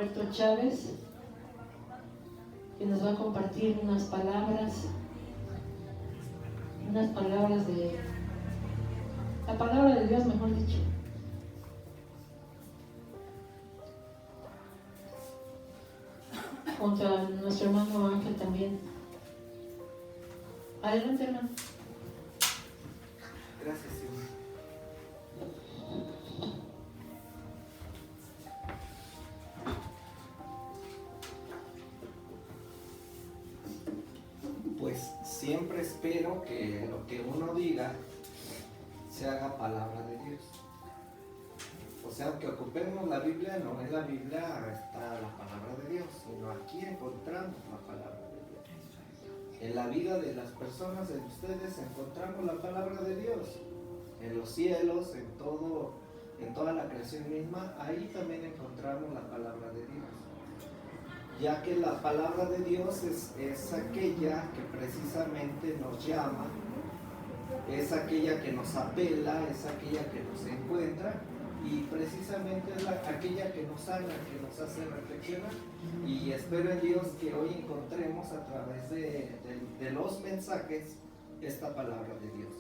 Roberto Chávez, que nos va a compartir unas palabras de la palabra de Dios, mejor dicho. Junto a nuestro hermano Ángel también. Adelante, hermano. Gracias, Señor. Pues siempre espero que lo que uno diga se haga palabra de Dios. O sea, que ocupemos la Biblia, no en la Biblia está la palabra de Dios, sino aquí encontramos la palabra de Dios. En la vida de las personas, en ustedes, encontramos la palabra de Dios. En los cielos, en toda la creación misma, ahí también encontramos la palabra de Dios. Ya que la palabra de Dios es aquella que precisamente nos llama, es aquella que nos apela, es aquella que nos encuentra y precisamente es aquella que nos sana, que nos hace reflexionar. Y espero en Dios que hoy encontremos a través de los mensajes esta palabra de Dios.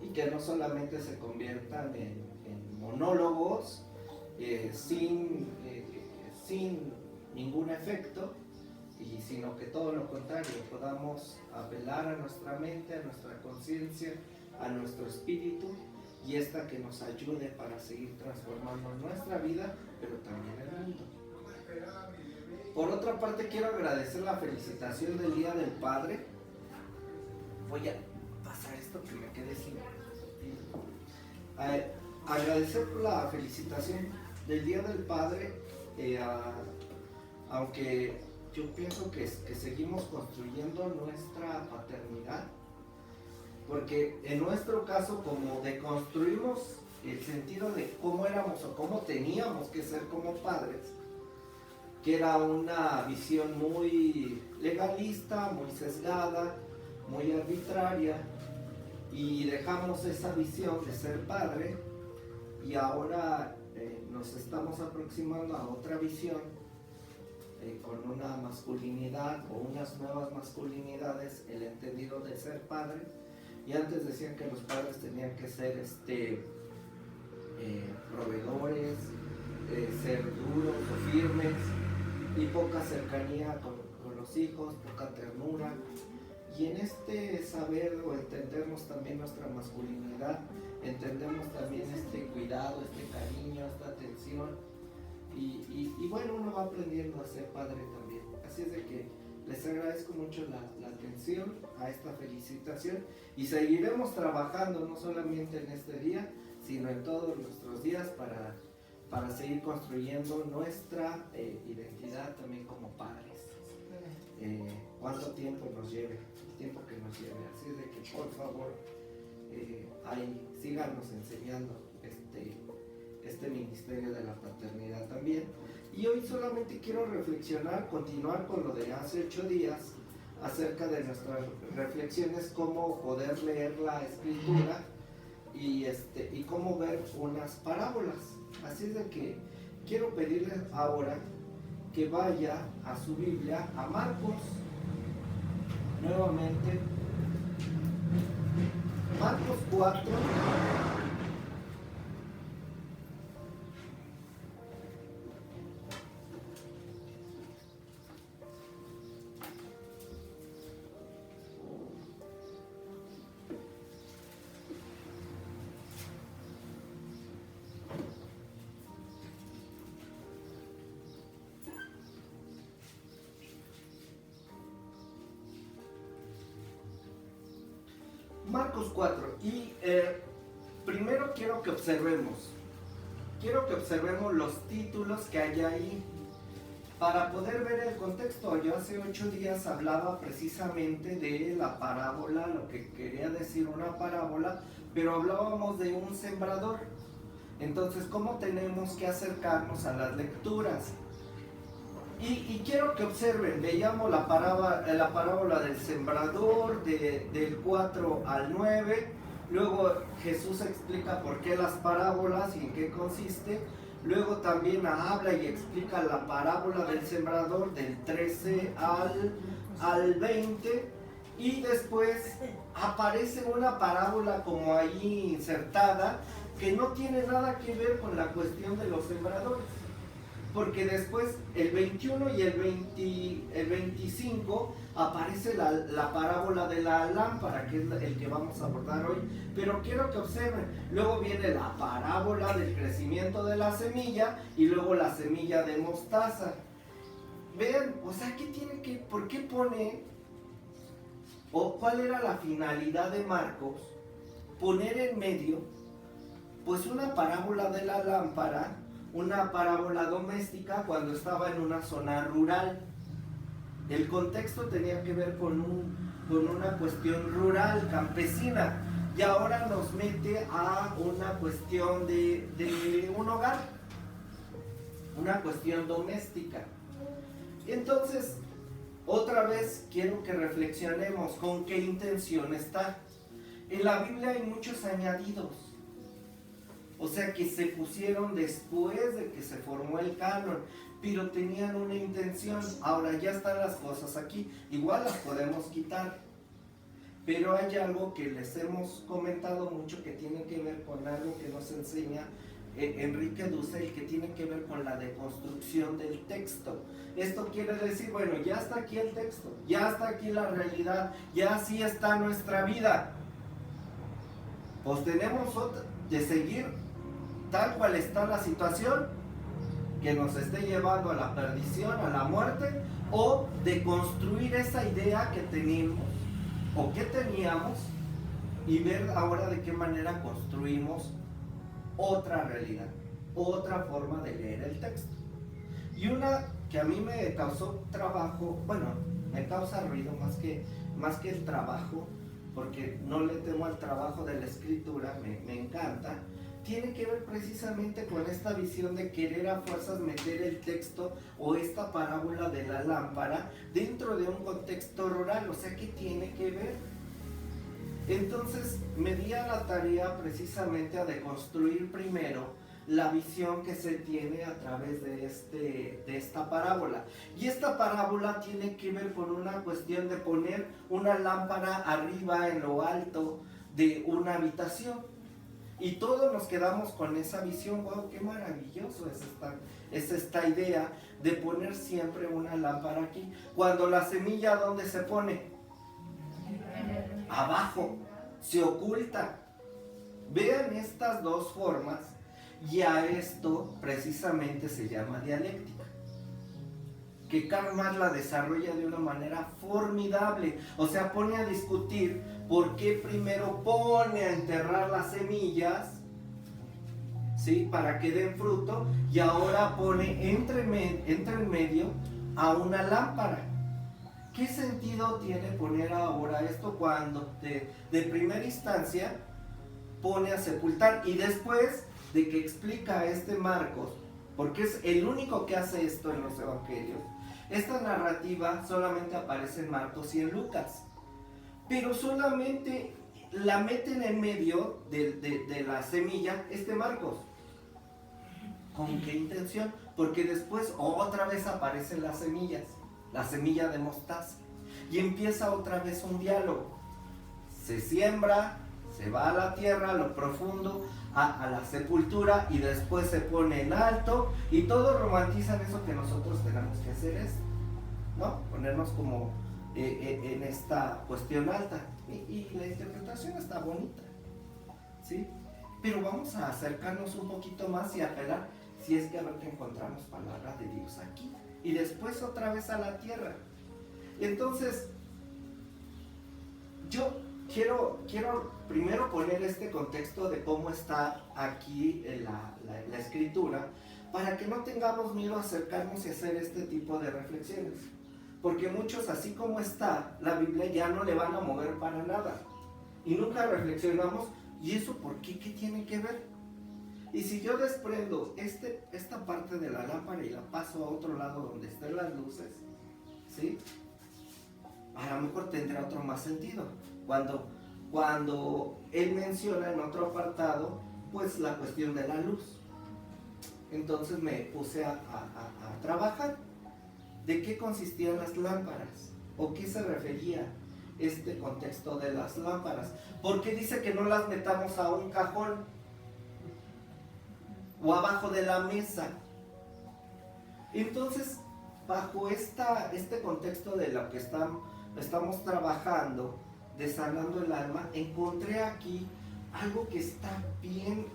Y que no solamente se conviertan en monólogos sin ningún efecto, sino que todo lo contrario, podamos apelar a nuestra mente, a nuestra conciencia, a nuestro espíritu, y esta que nos ayude para seguir transformando nuestra vida, pero también el mundo. Por otra parte, quiero agradecer la felicitación del Día del Padre. Voy a pasar esto que me quede sin... agradecer por la felicitación del Día del Padre, aunque yo pienso que seguimos construyendo nuestra paternidad, porque en nuestro caso, como deconstruimos el sentido de cómo éramos o cómo teníamos que ser como padres, que era una visión muy legalista, muy sesgada, muy arbitraria, y dejamos esa visión de ser padre y ahora nos estamos aproximando a otra visión con una masculinidad o unas nuevas masculinidades, el entendido de ser padre. Y antes decían que los padres tenían que ser proveedores, ser duros o firmes, y poca cercanía con los hijos, poca ternura. Y en este saber o entendernos también nuestra masculinidad, entendemos también este cuidado, este cariño, esta atención. Y bueno, uno va aprendiendo a ser padre también. Así es de que les agradezco mucho la atención a esta felicitación, y seguiremos trabajando no solamente en este día, sino en todos nuestros días para seguir construyendo nuestra identidad también como padres. ¿Cuánto tiempo nos lleve? El tiempo que nos lleve. Así es de que por favor síganos enseñando este ministerio de la paternidad también. Y hoy solamente quiero reflexionar, continuar con lo de hace 8 días, acerca de nuestras reflexiones, cómo poder leer la escritura y cómo ver unas parábolas. Así es de que quiero pedirles ahora que vaya a su Biblia, a Marcos, nuevamente, Marcos 4, Marcos 4, y primero quiero que observemos los títulos que hay ahí para poder ver el contexto. Yo hace 8 días hablaba precisamente de la parábola, lo que quería decir una parábola, pero hablábamos de un sembrador. Entonces, ¿cómo tenemos que acercarnos a las lecturas? Y quiero que observen, veíamos la parábola del sembrador del 4 al 9, luego Jesús explica por qué las parábolas y en qué consiste, Luego también habla y explica la parábola del sembrador del 13 al 20. Y después aparece una parábola como ahí insertada que no tiene nada que ver con la cuestión de los sembradores. Porque después el 21 y el 25 aparece la parábola de la lámpara, que es el que vamos a abordar hoy. Pero quiero que observen, luego viene la parábola del crecimiento de la semilla y luego la semilla de mostaza. Vean, o sea, ¿por qué pone, o cuál era la finalidad de Marcos? Poner en medio, pues una parábola de la lámpara, una parábola doméstica cuando estaba en una zona rural. El contexto tenía que ver con una cuestión rural, campesina, y ahora nos mete a una cuestión de un hogar, una cuestión doméstica. Entonces, otra vez quiero que reflexionemos con qué intención está. En la Biblia hay muchos añadidos, o sea que se pusieron después de que se formó el canon, pero tenían una intención. Ahora ya están las cosas aquí, igual las podemos quitar, pero hay algo que les hemos comentado mucho que tiene que ver con algo que nos enseña Enrique Dussel, que tiene que ver con la deconstrucción del texto. Esto quiere decir, bueno, ya está aquí el texto, ya está aquí la realidad, ya así está nuestra vida, pues tenemos de seguir tal cual está la situación que nos esté llevando a la perdición, a la muerte, o de construir esa idea que tenemos o que teníamos y ver ahora de qué manera construimos otra realidad, otra forma de leer el texto. Y una que a mí me causó trabajo, bueno, me causa ruido más que el trabajo, porque no le temo al trabajo de la escritura, me encanta, tiene que ver precisamente con esta visión de querer a fuerzas meter el texto o esta parábola de la lámpara dentro de un contexto rural. O sea, ¿qué tiene que ver? Entonces me di a la tarea precisamente a deconstruir primero la visión que se tiene a través de esta parábola. Y esta parábola tiene que ver con una cuestión de poner una lámpara arriba en lo alto de una habitación. Y todos nos quedamos con esa visión. ¡Wow! ¡Qué maravilloso es esta idea de poner siempre una lámpara aquí! Cuando la semilla, ¿dónde se pone? Abajo, se oculta. Vean estas dos formas, y a esto precisamente se llama dialéctica, que Karl Marx la desarrolla de una manera formidable. O sea, pone a discutir por qué primero pone a enterrar las semillas, ¿sí?, para que den fruto, y ahora pone entre en medio a una lámpara. ¿Qué sentido tiene poner ahora esto cuando de primera instancia pone a sepultar? Y después de que explica Marcos, porque es el único que hace esto en los evangelios, esta narrativa solamente aparece en Marcos y en Lucas, pero solamente la meten en medio de la semilla Marcos. ¿Con qué intención? Porque después otra vez aparecen las semillas, la semilla de mostaza, y empieza otra vez un diálogo. Se siembra, se va a la tierra, a lo profundo, a la sepultura, y después se pone en alto, y todos romantizan eso que nosotros tenemos que hacer, ¿no? Ponernos como en esta cuestión alta, y la interpretación está bonita, ¿sí? Pero vamos a acercarnos un poquito más y apelar, si es que a ver que encontramos palabras de Dios aquí, y después otra vez a la tierra. Entonces, yo quiero primero poner este contexto de cómo está aquí la escritura, para que no tengamos miedo a acercarnos y hacer este tipo de reflexiones. Porque muchos, así como está la Biblia, ya no le van a mover para nada. Y nunca reflexionamos, ¿y eso por qué? ¿Qué tiene que ver? Y si yo desprendo esta parte de la lámpara y la paso a otro lado donde estén las luces, ¿sí?, a lo mejor tendrá otro más sentido. Cuando él menciona en otro apartado, pues la cuestión de la luz. Entonces me puse a trabajar. ¿De qué consistían las lámparas? ¿O qué se refería este contexto de las lámparas? Porque dice que no las metamos a un cajón o abajo de la mesa. Entonces, bajo este contexto de lo que estamos trabajando, desanando el alma, encontré aquí algo que está bien.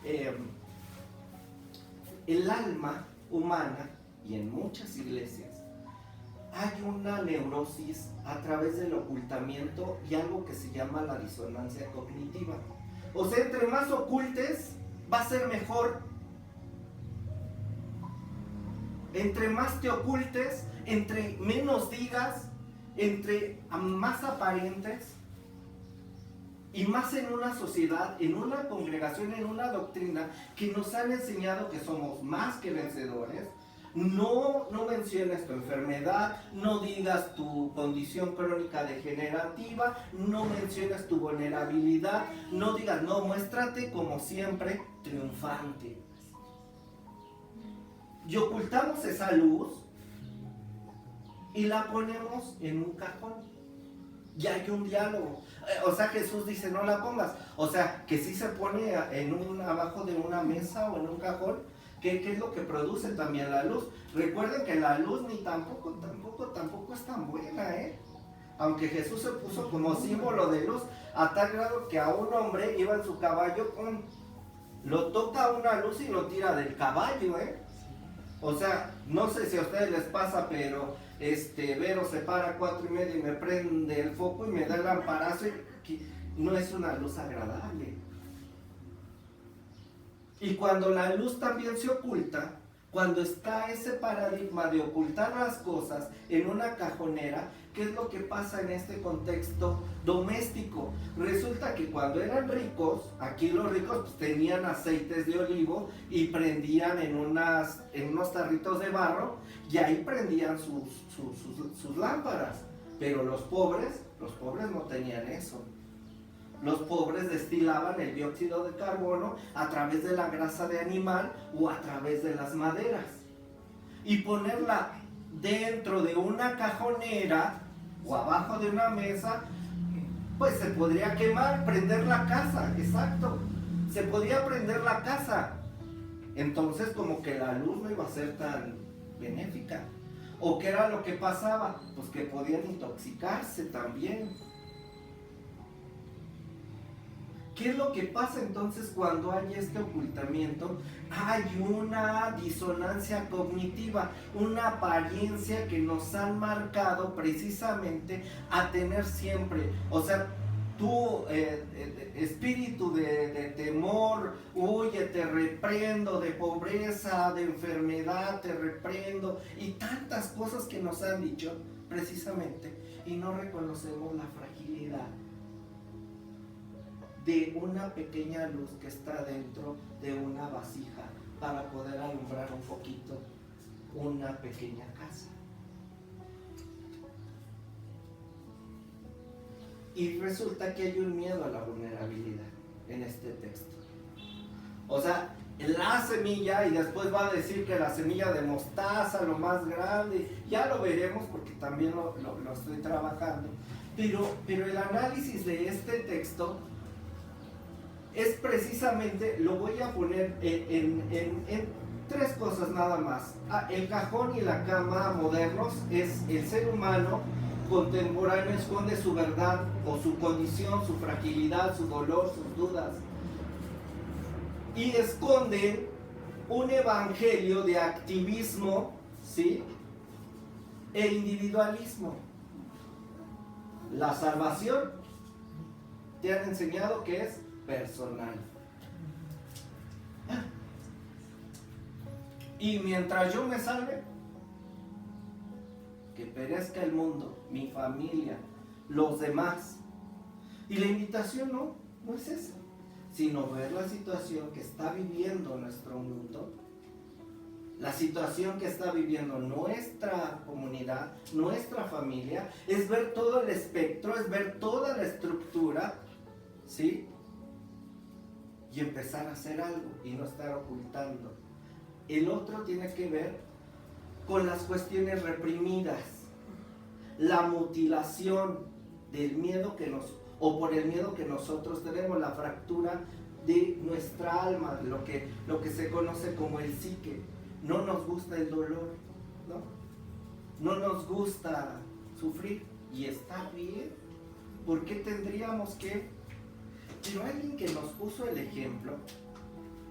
El alma humana, y en muchas iglesias, hay una neurosis a través del ocultamiento y algo que se llama la disonancia cognitiva. O sea, entre más ocultes, va a ser mejor. Entre más te ocultes, entre menos digas, entre más aparentes, y más en una sociedad, en una congregación, en una doctrina que nos han enseñado que somos más que vencedores. No menciones tu enfermedad, no digas tu condición crónica degenerativa, no menciones tu vulnerabilidad, no digas, no, muéstrate como siempre triunfante. Y ocultamos esa luz y la ponemos en un cajón. Y hay un diálogo. O sea, Jesús dice, no la pongas. O sea, que sí se pone abajo de una mesa o en un cajón. ¿Qué es lo que produce también la luz? Recuerden que la luz ni tampoco es tan buena, ¿eh? Aunque Jesús se puso como símbolo de luz, a tal grado que a un hombre iba en su caballo lo toca una luz y lo tira del caballo, ¿eh? O sea, no sé si a ustedes les pasa, pero Vero se para a 4:30 y me prende el foco y me da el lamparazo y no es una luz agradable. Y cuando la luz también se oculta, cuando está ese paradigma de ocultar las cosas en una cajonera, ¿qué es lo que pasa en este contexto doméstico? Resulta que cuando eran ricos, aquí los ricos pues, tenían aceites de olivo y prendían en unos tarritos de barro y ahí prendían sus lámparas. Pero los pobres no tenían eso. Los pobres destilaban el dióxido de carbono a través de la grasa de animal o a través de las maderas. Y ponerla dentro de una cajonera o abajo de una mesa, pues se podría quemar, prender la casa, exacto. Se podía prender la casa. Entonces como que la luz no iba a ser tan benéfica. ¿O qué era lo que pasaba? Pues que podían intoxicarse también. ¿Qué es lo que pasa entonces cuando hay este ocultamiento? Hay una disonancia cognitiva, una apariencia que nos han marcado precisamente a tener siempre, o sea, tu espíritu de temor, huye, te reprendo, de pobreza, de enfermedad, te reprendo, y tantas cosas que nos han dicho precisamente, y no reconocemos la fragilidad de una pequeña luz que está dentro de una vasija para poder alumbrar un poquito una pequeña casa. Y resulta que hay un miedo a la vulnerabilidad en este texto. O sea, la semilla, y después va a decir que la semilla de mostaza, lo más grande, ya lo veremos porque también lo estoy trabajando. Pero el análisis de este texto es precisamente, lo voy a poner en tres cosas nada más. El cajón y la cama modernos es el ser humano contemporáneo esconde su verdad o su condición, su fragilidad, su dolor, sus dudas. Y esconde un evangelio de activismo, ¿sí? E individualismo. La salvación te han enseñado que es personal. Y mientras yo me salve, que perezca el mundo, mi familia, los demás. Y la invitación no es esa, sino ver la situación que está viviendo nuestro mundo, la situación que está viviendo nuestra comunidad, nuestra familia, es ver todo el espectro, es ver toda la estructura, ¿sí? Y empezar a hacer algo y no estar ocultando el otro tiene que ver con las cuestiones reprimidas, la mutilación del miedo o por el miedo que nosotros tenemos, la fractura de nuestra alma, lo que se conoce como el psique. No nos gusta el dolor, no nos gusta sufrir, y está bien. ¿Por qué tendríamos que? Pero alguien que nos puso el ejemplo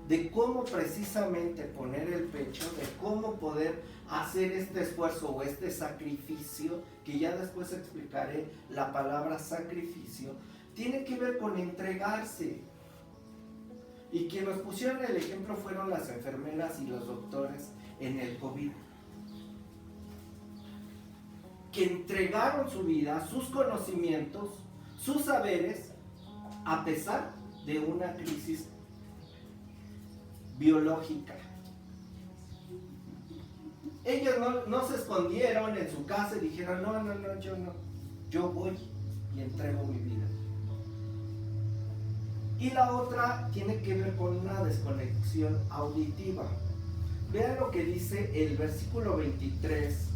de cómo precisamente poner el pecho, de cómo poder hacer este esfuerzo o este sacrificio, que ya después explicaré la palabra sacrificio, tiene que ver con entregarse. Y quienes nos pusieron el ejemplo fueron las enfermeras y los doctores en el COVID, que entregaron su vida, sus conocimientos, sus saberes, a pesar de una crisis biológica. Ellos no se escondieron en su casa y dijeron, yo voy y entrego mi vida. Y la otra tiene que ver con una desconexión auditiva. Vean lo que dice el versículo 23.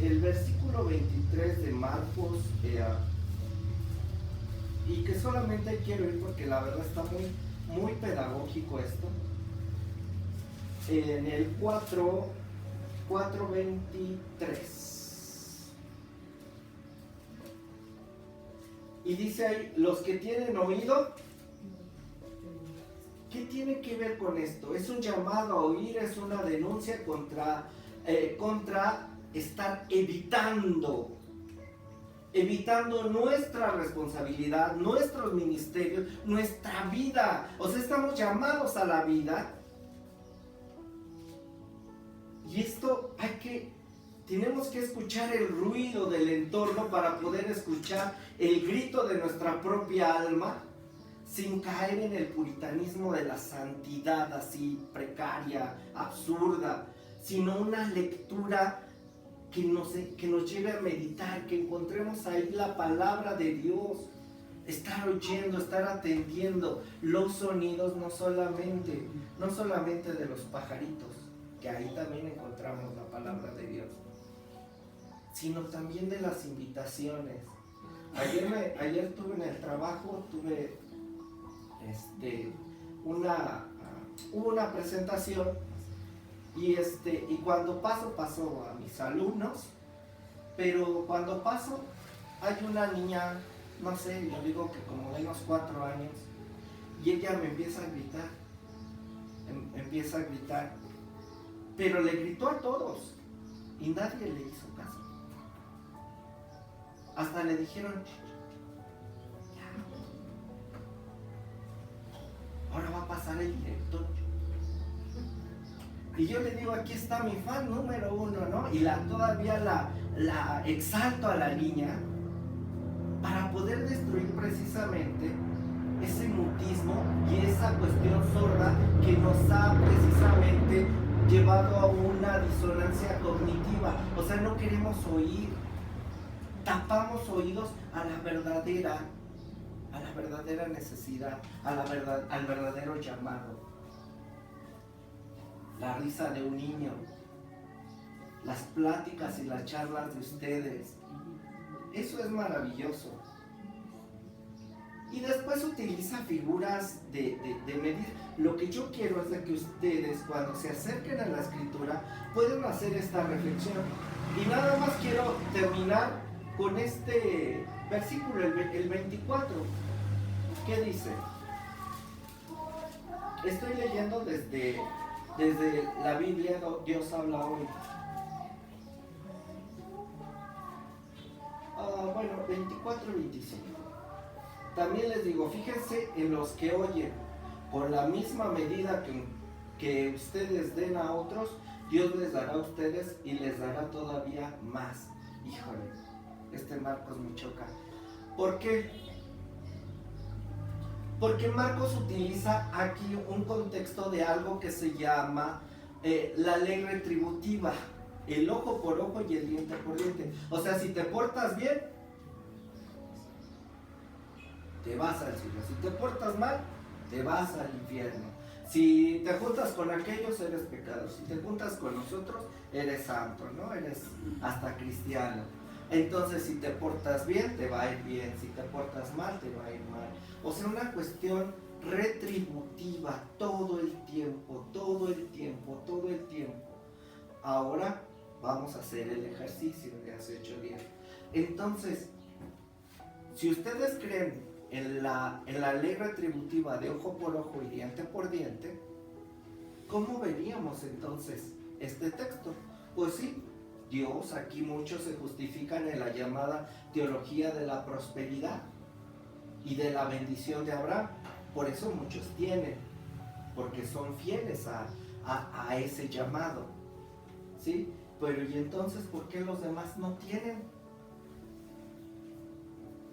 El versículo 23 de Marcos, y que solamente quiero ir porque la verdad está muy pedagógico esto. En el 4:23. Y dice ahí, los que tienen oído. ¿Qué tiene que ver con esto? Es un llamado a oír, es una denuncia contra estar evitando nuestra responsabilidad, nuestros ministerios, nuestra vida. O sea, estamos llamados a la vida. Y esto tenemos que escuchar el ruido del entorno para poder escuchar el grito de nuestra propia alma, sin caer en el puritanismo de la santidad así precaria, absurda, sino una lectura que nos lleve a meditar, que encontremos ahí la palabra de Dios, estar oyendo, estar atendiendo los sonidos, no solamente de los pajaritos, que ahí también encontramos la palabra de Dios, sino también de las invitaciones. Ayer tuve en el trabajo, hubo una presentación y cuando paso a mis alumnos, pero cuando paso hay una niña, no sé, yo digo que como de unos 4 años, y ella me empieza a gritar, pero le gritó a todos y nadie le hizo caso. Hasta le dijeron, ahora va a pasar el director. Y yo le digo, aquí está mi fan número 1, ¿no? Y todavía la exalto a la niña para poder destruir precisamente ese mutismo y esa cuestión sorda que nos ha precisamente llevado a una disonancia cognitiva. O sea, no queremos oír. Tapamos oídos a la verdadera necesidad, al verdadero llamado. La risa de un niño, las pláticas y las charlas de ustedes, eso es maravilloso. Y después utiliza figuras de medir. Lo que yo quiero es de que ustedes, cuando se acerquen a la escritura, puedan hacer esta reflexión. Y nada más quiero terminar con este versículo, el 24. ¿Qué dice? Estoy leyendo desde la Biblia, Dios habla hoy. 24 y 25. También les digo, fíjense en los que oyen, con la misma medida que ustedes den a otros, Dios les dará a ustedes y les dará todavía más. Híjole, Marcos me choca. ¿Por qué? Porque Marcos utiliza aquí un contexto de algo que se llama la ley retributiva, el ojo por ojo y el diente por diente. O sea, si te portas bien, te vas al cielo. Si te portas mal, te vas al infierno. Si te juntas con aquellos, eres pecador. Si te juntas con nosotros, eres santo, ¿no? Eres hasta cristiano. Entonces, si te portas bien, te va a ir bien. Si te portas mal, te va a ir mal. O sea, una cuestión retributiva todo el tiempo, todo el tiempo, todo el tiempo. Ahora vamos a hacer el ejercicio de hace 8 días. Entonces, si ustedes creen en la ley retributiva de ojo por ojo y diente por diente, ¿cómo veríamos entonces este texto? Pues sí, Dios, aquí muchos se justifican en la llamada teología de la prosperidad y de la bendición de Abraham. Por eso muchos tienen, porque son fieles a ese llamado, ¿sí? Pero ¿y entonces por qué los demás no tienen?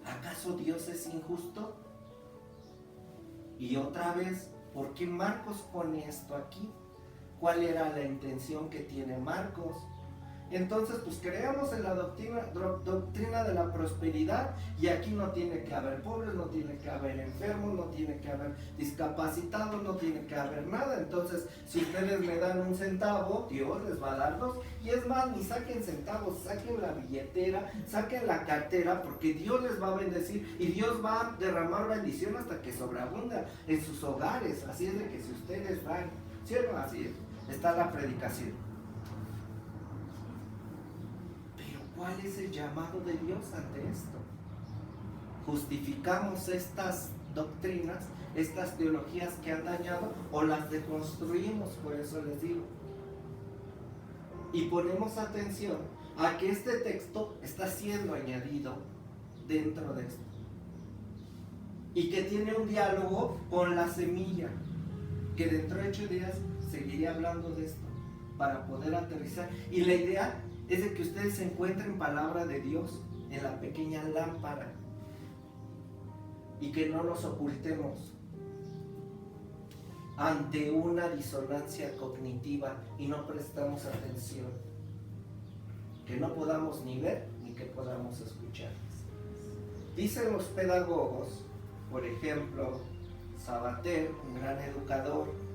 ¿Acaso Dios es injusto? Y otra vez, ¿por qué Marcos pone esto aquí? ¿Cuál era la intención que tiene Marcos? Entonces, pues creemos en la doctrina de la prosperidad, y aquí no tiene que haber pobres, no tiene que haber enfermos, no tiene que haber discapacitados, no tiene que haber nada. Entonces, si ustedes me dan 1 centavo, Dios les va a dar 2. Y es más, ni saquen centavos, saquen la billetera, saquen la cartera, porque Dios les va a bendecir y Dios va a derramar bendición hasta que sobreabunda en sus hogares. Así es de que si ustedes van, ¿cierto? Así es, está la predicación. ¿Cuál es el llamado de Dios ante esto? ¿Justificamos estas doctrinas, estas teologías que han dañado, o las deconstruimos? Por eso les digo. Y ponemos atención a que este texto está siendo añadido dentro de esto. Y que tiene un diálogo con la semilla, que dentro de 8 días seguiré hablando de esto, para poder aterrizar. Y la idea es de que ustedes encuentren palabra de Dios en la pequeña lámpara y que no nos ocultemos ante una disonancia cognitiva y no prestamos atención, que no podamos ni ver ni que podamos escuchar. Dicen los pedagogos, por ejemplo, Sabater, un gran educador,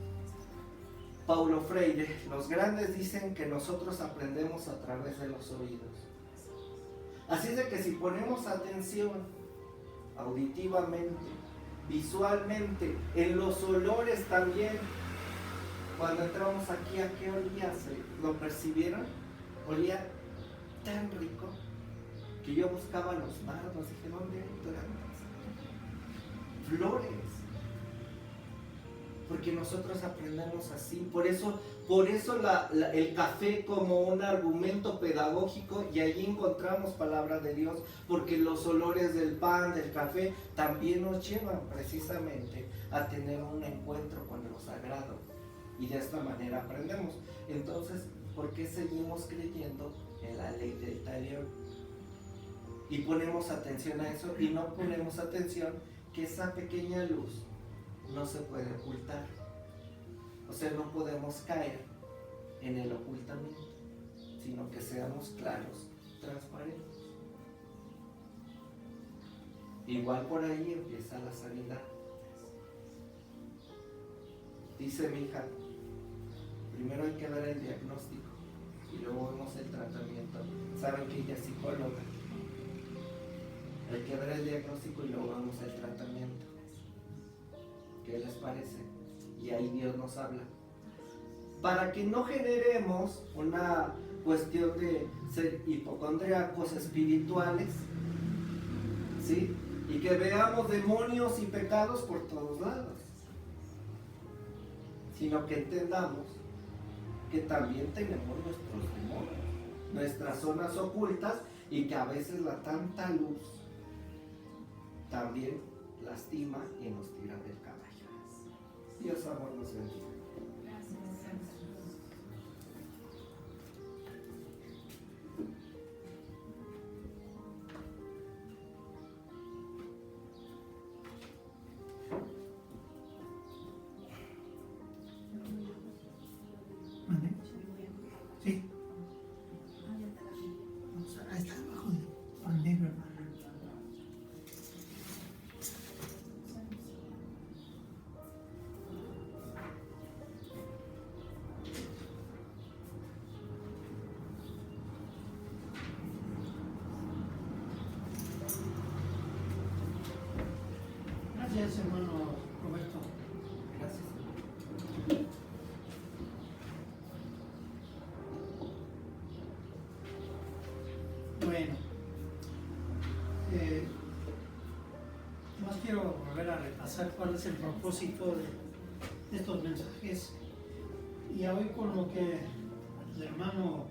Paulo Freire, los grandes dicen que nosotros aprendemos a través de los oídos. Así es de que si ponemos atención auditivamente, visualmente, en los olores también, cuando entramos aquí, ¿a qué olía? ¿Lo percibieron? Olía tan rico que yo buscaba los nardos, dije, ¿dónde hay plantas? Flores. Porque nosotros aprendemos así. Por eso el café como un argumento pedagógico, y allí encontramos palabra de Dios, porque los olores del pan, del café, también nos llevan precisamente a tener un encuentro con lo sagrado, y de esta manera aprendemos. Entonces, ¿por qué seguimos creyendo en la ley del talión? Y ponemos atención a eso, y no ponemos atención que esa pequeña luz no se puede ocultar. O sea, no podemos caer en el ocultamiento, sino que seamos claros, transparentes. Igual por ahí empieza la sanidad. Dice mi hija, primero hay que ver el diagnóstico y luego vemos el tratamiento. Saben que ella es psicóloga. Hay que ver el diagnóstico y luego vemos el tratamiento. ¿Qué les parece? Y ahí Dios nos habla. Para que no generemos una cuestión de ser hipocondríacos espirituales, ¿sí? Y que veamos demonios y pecados por todos lados. Sino que entendamos que también tenemos nuestros demonios, nuestras zonas ocultas, y que a veces la tanta luz también lastima y nos tira del caballo. Dios amor nos bendiga. Sí. Ahí está abajo del libro, hermano. Gracias, hermano Roberto. Gracias. Bueno, más quiero volver a repasar cuál es el propósito de estos mensajes. Y hoy con lo que el hermano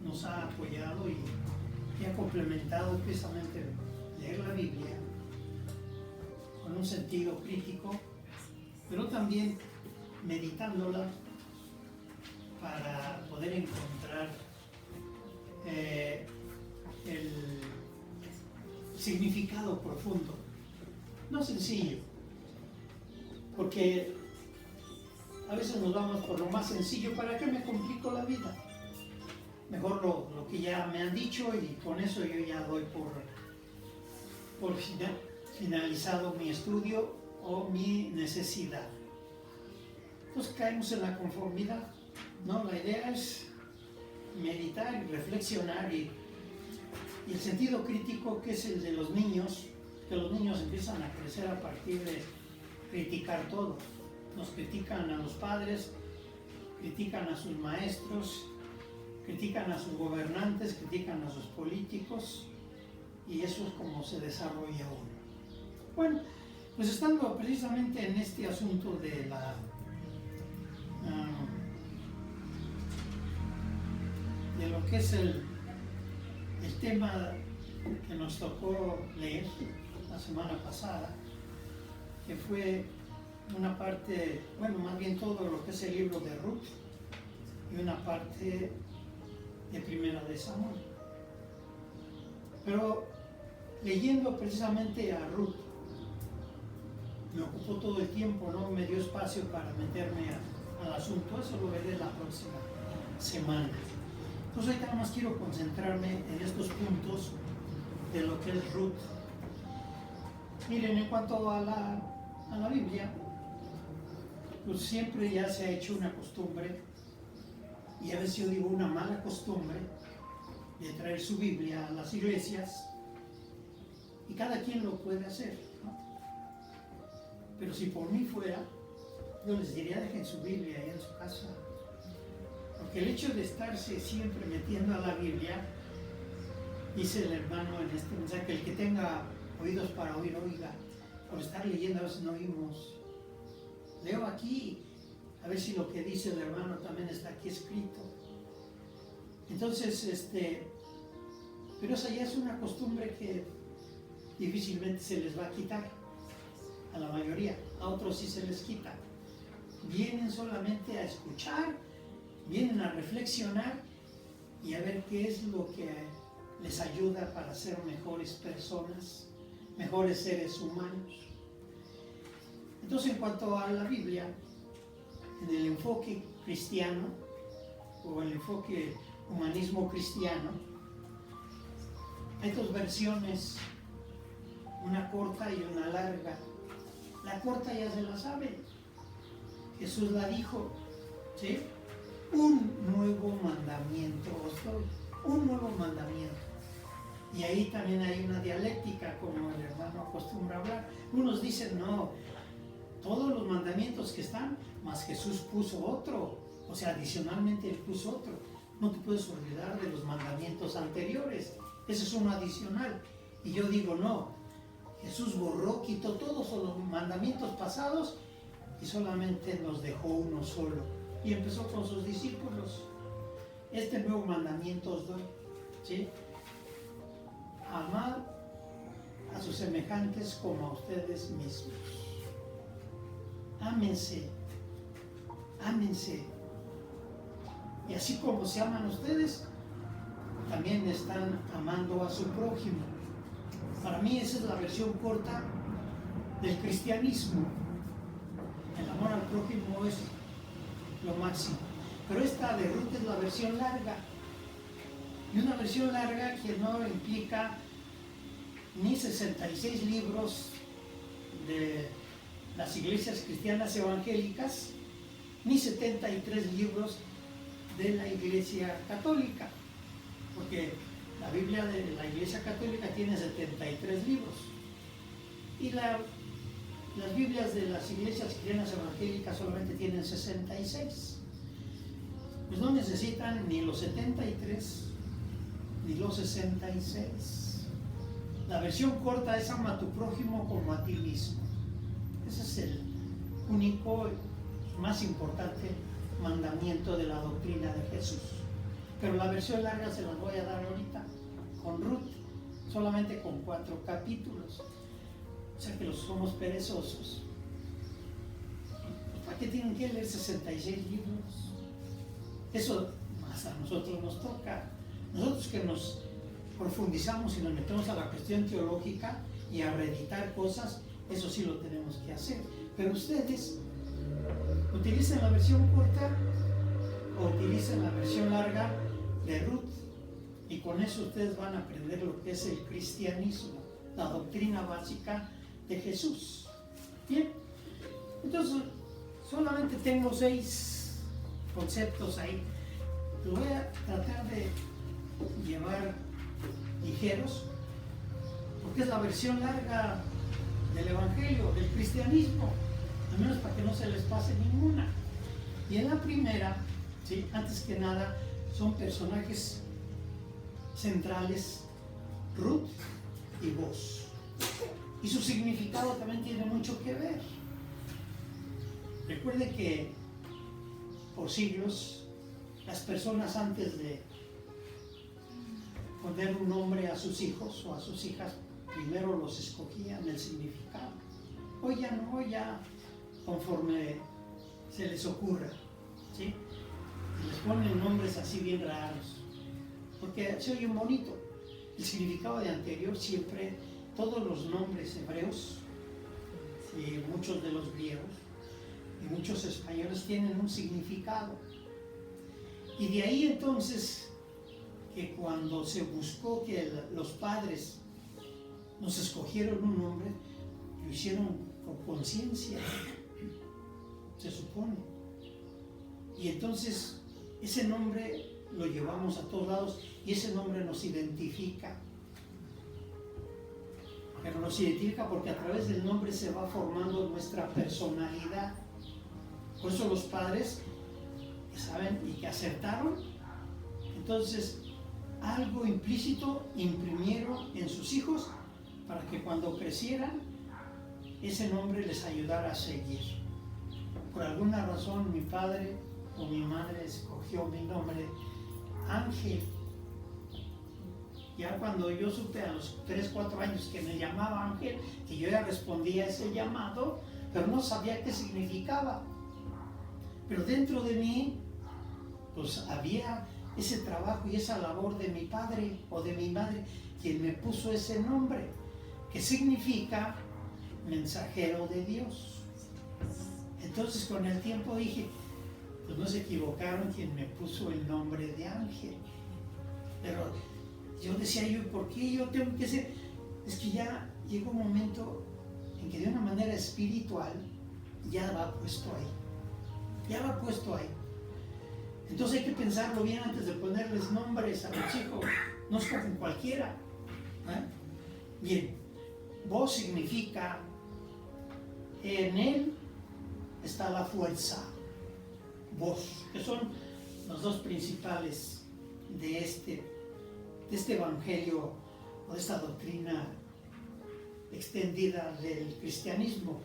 nos ha apoyado y ha complementado precisamente leer la Biblia con un sentido crítico, pero también meditándola para poder encontrar el significado profundo, no sencillo, porque a veces nos vamos por lo más sencillo. ¿Para qué me complico la vida? Mejor lo que ya me han dicho, y con eso yo ya doy por finalizado mi estudio o mi necesidad. Entonces caemos en la conformidad, ¿no? La idea es meditar y reflexionar, y el sentido crítico, que es el de los niños, que los niños empiezan a crecer a partir de criticar todo. Nos critican a los padres, critican a sus maestros, critican a sus gobernantes, critican a sus políticos, y eso es como se desarrolla uno. Bueno, pues estando precisamente en este asunto de de lo que es el tema que nos tocó leer la semana pasada, que fue una parte, bueno, más bien todo lo que es el libro de Ruth y una parte de Primera de Samuel. Pero leyendo precisamente a Ruth, me ocupó todo el tiempo, no me dio espacio para meterme al asunto. Eso lo veré la próxima semana. Entonces ahorita nada más quiero concentrarme en estos puntos de lo que es Ruth. Miren, en cuanto a la Biblia, pues siempre ya se ha hecho una costumbre, y a veces yo digo una mala costumbre, de traer su Biblia a las iglesias, y cada quien lo puede hacer, ¿no? Pero si por mí fuera, yo les diría: dejen su Biblia ahí en su casa, porque el hecho de estarse siempre metiendo a la Biblia, dice el hermano en este mensaje, que el que tenga oídos para oír, oiga. Por estar leyendo a veces no oímos. Leo aquí, a ver si lo que dice el hermano también está aquí escrito. Entonces, pero esa ya es una costumbre que difícilmente se les va a quitar a la mayoría. A otros sí se les quita. Vienen solamente a escuchar, vienen a reflexionar y a ver qué es lo que les ayuda para ser mejores personas, mejores seres humanos. Entonces, en cuanto a la Biblia, en el enfoque cristiano o el enfoque humanismo cristiano, hay dos versiones, una corta y una larga. La corta ya se la sabe, Jesús la dijo, ¿sí? Un nuevo mandamiento os doy, un nuevo mandamiento. Y ahí también hay una dialéctica, como el hermano acostumbra hablar. Unos dicen: no, todos los mandamientos que están, más Jesús puso otro, o sea, adicionalmente Él puso otro. No te puedes olvidar de los mandamientos anteriores, ese es uno adicional. Y yo digo: no, Jesús borró, quitó todos los mandamientos pasados y solamente nos dejó uno solo. Y empezó con sus discípulos: este nuevo mandamiento os doy, ¿sí? Amad a sus semejantes como a ustedes mismos. Ámense, ámense. Y así como se aman ustedes, también están amando a su prójimo. Para mí esa es la versión corta del cristianismo. El amor al prójimo es lo máximo. Pero esta de Ruth es la versión larga. Y una versión larga que no implica ni 66 libros de las iglesias cristianas evangélicas, ni 73 libros de la Iglesia Católica, porque la Biblia de la Iglesia Católica tiene 73 libros, y la Las Biblias de las iglesias cristianas evangélicas solamente tienen 66. Pues no necesitan ni los 73 ni los 66. La versión corta es ama a tu prójimo como a ti mismo. Ese es el único, más importante mandamiento de la doctrina de Jesús. Pero la versión larga se las voy a dar ahorita con Ruth, solamente con 4 capítulos. O sea que los somos perezosos. ¿Para qué tienen que leer 66 libros? Eso más a nosotros nos toca. Nosotros que nos profundizamos y nos metemos a la cuestión teológica y a reeditar cosas, eso sí lo tenemos que hacer. Pero ustedes utilicen la versión corta o utilicen la versión larga de Ruth, y con eso ustedes van a aprender lo que es el cristianismo, la doctrina básica de Jesús. Bien, entonces solamente tengo 6 conceptos ahí. Lo voy a tratar de llevar ligeros, porque es la versión larga del evangelio, del cristianismo, al menos para que no se les pase ninguna. Y en la primera, ¿sí?, antes que nada, son personajes centrales, Ruth y Boaz. Y su significado también tiene mucho que ver. Recuerde que por siglos las personas, antes de poner un nombre a sus hijos o a sus hijas, primero los escogían el significado. Hoy ya no, hoy ya conforme se les ocurra, ¿sí? Y les ponen nombres así bien raros, porque se oye bonito. El significado de anterior siempre, todos los nombres hebreos, y muchos de los griegos y muchos españoles tienen un significado. Y de ahí entonces que cuando se buscó que los padres nos escogieron un nombre, lo hicieron con conciencia, se supone. Y entonces ese nombre lo llevamos a todos lados y ese nombre nos identifica. Pero nos identifica porque a través del nombre se va formando nuestra personalidad. Por eso los padres que saben y que acertaron, entonces algo implícito imprimieron en sus hijos para que cuando crecieran ese nombre les ayudara a seguir. Por alguna razón mi padre o mi madre escogió mi nombre Ángel. Ya cuando yo supe a los 3, 4 años que me llamaba Ángel, que yo ya respondía a ese llamado, pero no sabía qué significaba. Pero dentro de mí, pues había ese trabajo y esa labor de mi padre o de mi madre, quien me puso ese nombre, que significa mensajero de Dios. Entonces con el tiempo dije, pues no se equivocaron quien me puso el nombre de Ángel. Pero yo decía yo, ¿por qué yo tengo que ser? Es que ya llega un momento en que de una manera espiritual ya va puesto ahí. Ya va puesto ahí. Entonces hay que pensarlo bien antes de ponerles nombres a los hijos. No escogen cualquiera. Bien, Boaz significa en él está la fuerza. Boaz, que son los dos principales de este evangelio o de esta doctrina extendida del cristianismo.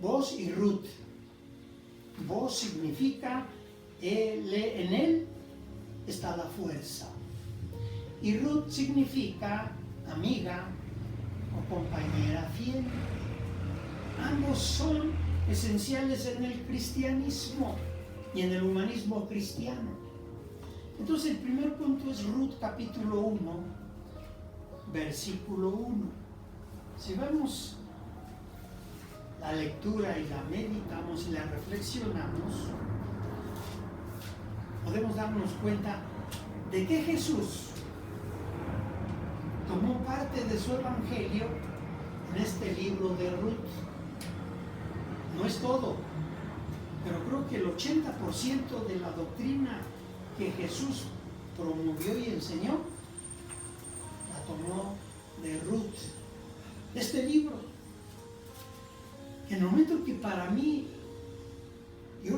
Boaz y Ruth. Boaz significa en él está la fuerza. Y Ruth significa amiga o compañera fiel. Ambos son esenciales en el cristianismo y en el humanismo cristiano. Entonces el primer punto es Ruth capítulo 1, versículo 1. Si vemos la lectura y la meditamos y la reflexionamos, podemos darnos cuenta de que Jesús tomó parte de su evangelio en este libro de Ruth. No es todo, pero creo que el 80% de la doctrina que Jesús promovió y enseñó la tomó de Ruth, de este libro.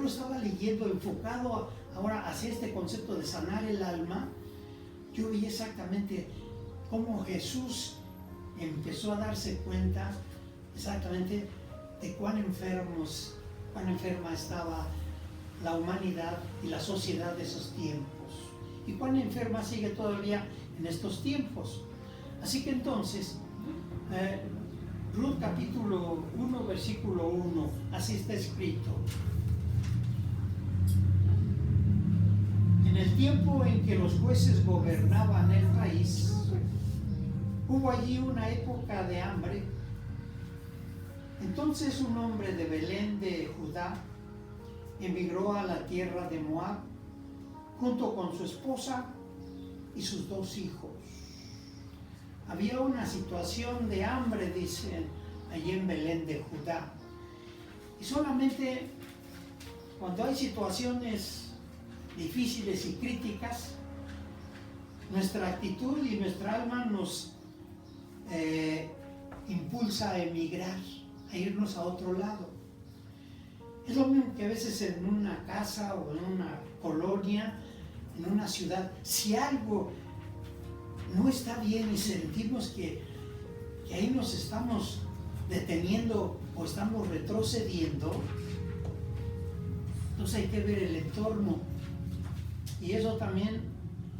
estaba leyendo, enfocado ahora hacia este concepto de sanar el alma, yo vi exactamente cómo Jesús empezó a darse cuenta exactamente de cuán enferma estaba la humanidad y la sociedad de esos tiempos, y cuán enferma sigue todavía en estos tiempos. Así que entonces, Ruth capítulo 1, versículo 1, así está escrito. En el tiempo en que los jueces gobernaban el país, hubo allí una época de hambre. Entonces un hombre de Belén de Judá emigró a la tierra de Moab junto con su esposa y sus 2 hijos. Había una situación de hambre, dicen, allí en Belén de Judá. Y solamente cuando hay situaciones difíciles y críticas, nuestra actitud y nuestra alma nos impulsa a emigrar, a irnos a otro lado. Es lo mismo que a veces en una casa o en una colonia, en una ciudad, si algo no está bien y sentimos que ahí nos estamos deteniendo o estamos retrocediendo, entonces hay que ver el entorno. Y eso también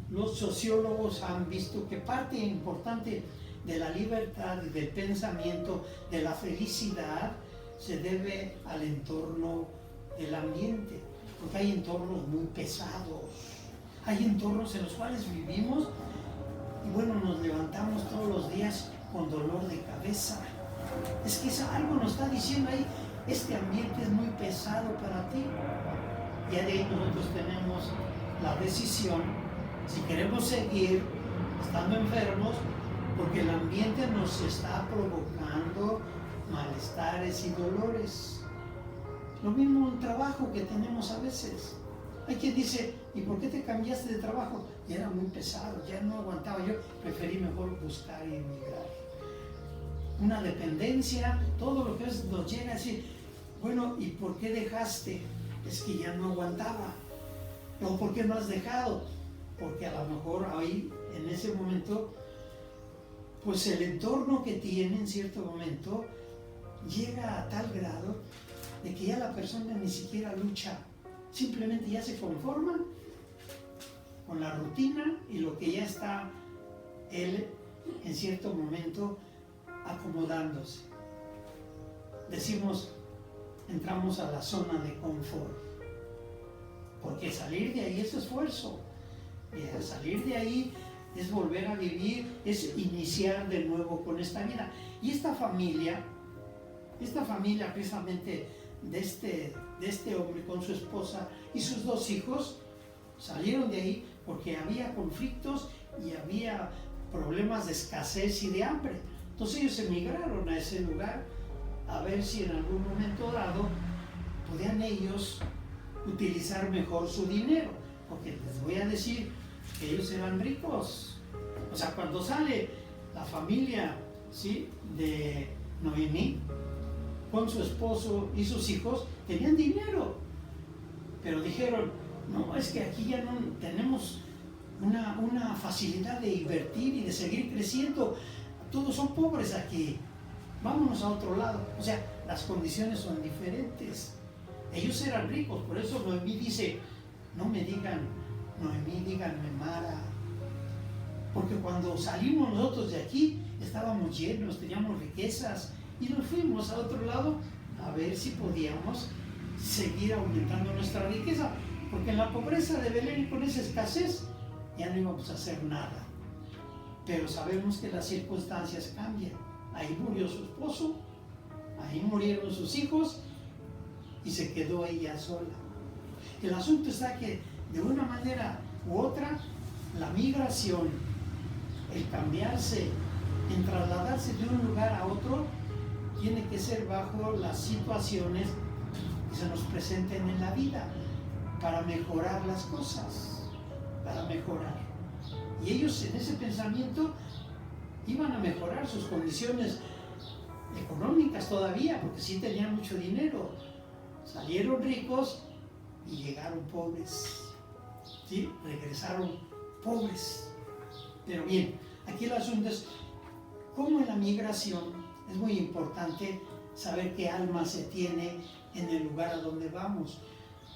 los sociólogos han visto que parte importante de la libertad y del pensamiento, de la felicidad, se debe al entorno del ambiente, porque hay entornos muy pesados, hay entornos en los cuales vivimos y bueno, nos levantamos todos los días con dolor de cabeza. Es que algo nos está diciendo ahí, este ambiente es muy pesado para ti. Y de ahí nosotros tenemos la decisión, si queremos seguir estando enfermos, porque el ambiente nos está provocando malestares y dolores. Lo mismo un trabajo que tenemos a veces. Hay quien dice, ¿y por qué te cambiaste de trabajo? Y era muy pesado, ya no aguantaba, yo preferí mejor buscar y emigrar. Una dependencia, todo lo que nos llega a decir, bueno, ¿y por qué dejaste? Es que ya no aguantaba. ¿O por qué no has dejado? Porque a lo mejor ahí, en ese momento, pues el entorno que tiene en cierto momento llega a tal grado de que ya la persona ni siquiera lucha, simplemente ya se conforma con la rutina y lo que ya está él en cierto momento acomodándose. Decimos, entramos a la zona de confort, porque salir de ahí es esfuerzo, y salir de ahí es volver a vivir, es iniciar de nuevo con esta vida. Y esta familia precisamente de este hombre con su esposa y sus 2 hijos, salieron de ahí porque había conflictos y había problemas de escasez y de hambre. Entonces ellos emigraron a ese lugar a ver si en algún momento dado podían ellos utilizar mejor su dinero, porque les voy a decir que ellos eran ricos. O sea, cuando sale la familia, ¿sí?, de Noemí con su esposo y sus hijos, tenían dinero, pero dijeron, no, es que aquí ya no tenemos una facilidad de invertir y de seguir creciendo, todos son pobres aquí, vámonos a otro lado. O sea, las condiciones son diferentes. Ellos eran ricos, por eso Noemí dice, no me digan Noemí, díganme Mara, porque cuando salimos nosotros de aquí estábamos llenos, teníamos riquezas y nos fuimos a otro lado a ver si podíamos seguir aumentando nuestra riqueza, porque en la pobreza de Belén y con esa escasez ya no íbamos a hacer nada. Pero sabemos que las circunstancias cambian. Ahí murió su esposo, ahí murieron sus hijos y se quedó ella sola. El asunto está que de una manera u otra, la migración, el cambiarse, en trasladarse de un lugar a otro, tiene que ser bajo las situaciones que se nos presenten en la vida, para mejorar las cosas, para mejorar. Y ellos en ese pensamiento iban a mejorar sus condiciones económicas todavía, porque sí tenían mucho dinero. Salieron ricos, y llegaron pobres, ¿sí? Regresaron pobres. Pero bien, aquí el asunto es cómo en la migración es muy importante saber qué alma se tiene en el lugar a donde vamos.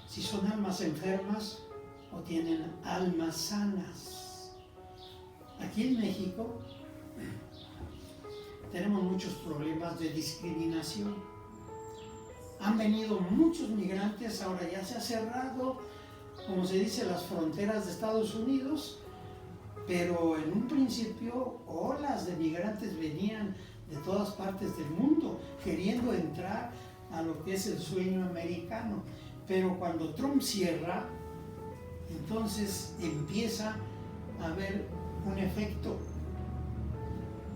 Si son almas enfermas o tienen almas sanas. Aquí en México tenemos muchos problemas de discriminación. Han venido muchos migrantes, ahora ya se ha cerrado, como se dice, las fronteras de Estados Unidos, pero en un principio olas de migrantes venían de todas partes del mundo queriendo entrar a lo que es el sueño americano. Pero cuando Trump cierra, entonces empieza a haber un efecto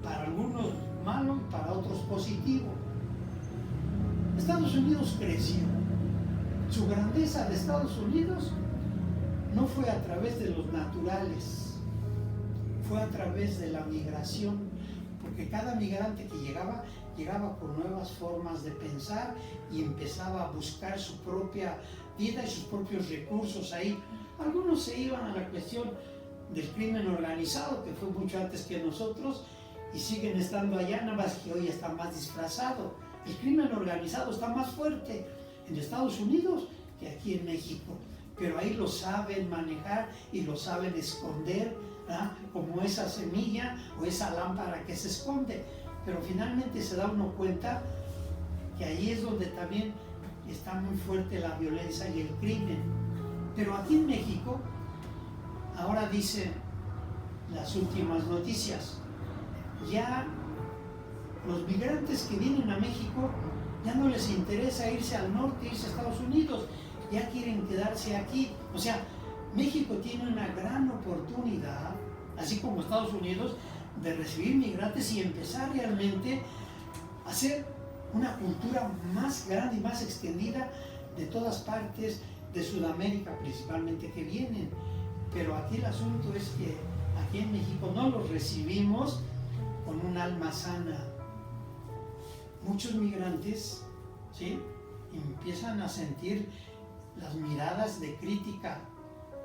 para algunos malo y para otros positivo. Estados Unidos creció. Su grandeza de Estados Unidos no fue a través de los naturales, fue a través de la migración, porque cada migrante que llegaba con nuevas formas de pensar y empezaba a buscar su propia vida y sus propios recursos ahí. Algunos se iban a la cuestión del crimen organizado, que fue mucho antes que nosotros, y siguen estando allá, nada más que hoy está más disfrazado. El crimen organizado está más fuerte en Estados Unidos que aquí en México, pero ahí lo saben manejar y lo saben esconder, ¿verdad? Como esa semilla o esa lámpara que se esconde, pero finalmente se da uno cuenta que ahí es donde también está muy fuerte la violencia y el crimen. Pero aquí en México, ahora dicen las últimas noticias, ya los migrantes que vienen a México ya no les interesa irse al norte, irse a Estados Unidos, ya quieren quedarse aquí. O sea, México tiene una gran oportunidad, así como Estados Unidos, de recibir migrantes y empezar realmente a hacer una cultura más grande y más extendida de todas partes de Sudamérica principalmente que vienen. Pero aquí el asunto es que aquí en México no los recibimos con un alma sana. Muchos migrantes, ¿sí?, empiezan a sentir las miradas de crítica,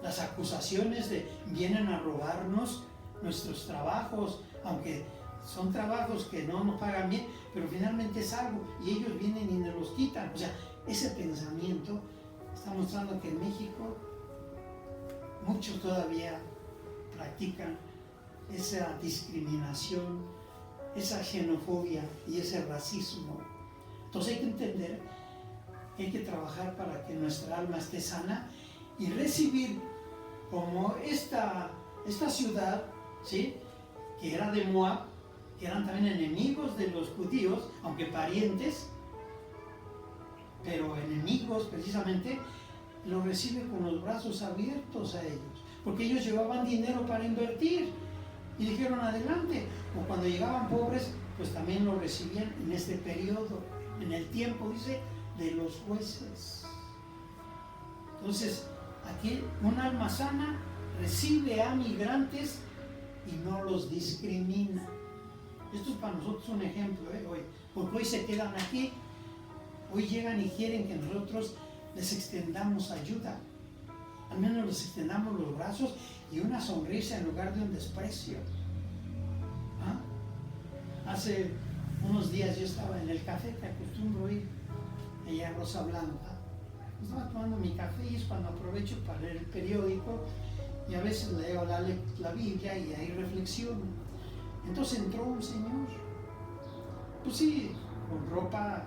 las acusaciones de vienen a robarnos nuestros trabajos, aunque son trabajos que no nos pagan bien, pero finalmente es algo y ellos vienen y nos los quitan. O sea, ese pensamiento está mostrando que en México muchos todavía practican esa discriminación, esa xenofobia y ese racismo. Entonces hay que entender que hay que trabajar para que nuestra alma esté sana y recibir como esta ciudad, ¿sí?, que era de Moab, que eran también enemigos de los judíos, aunque parientes, pero enemigos precisamente, lo recibe con los brazos abiertos a ellos, porque ellos llevaban dinero para invertir y dijeron adelante. O cuando llegaban pobres, pues también lo recibían en este periodo, en el tiempo, dice, de los jueces. Entonces, aquí un alma sana recibe a migrantes y no los discrimina. Esto es para nosotros un ejemplo, hoy, porque hoy se quedan aquí, hoy llegan y quieren que nosotros les extendamos ayuda, al menos les extendamos los brazos y una sonrisa en lugar de un desprecio. Hace unos días yo estaba en el café que acostumbro ir, allá a Rosa Blanca. Estaba tomando mi café y es cuando aprovecho para leer el periódico y a veces leo la Biblia y ahí reflexiono. Entonces entró un señor, pues sí, con ropa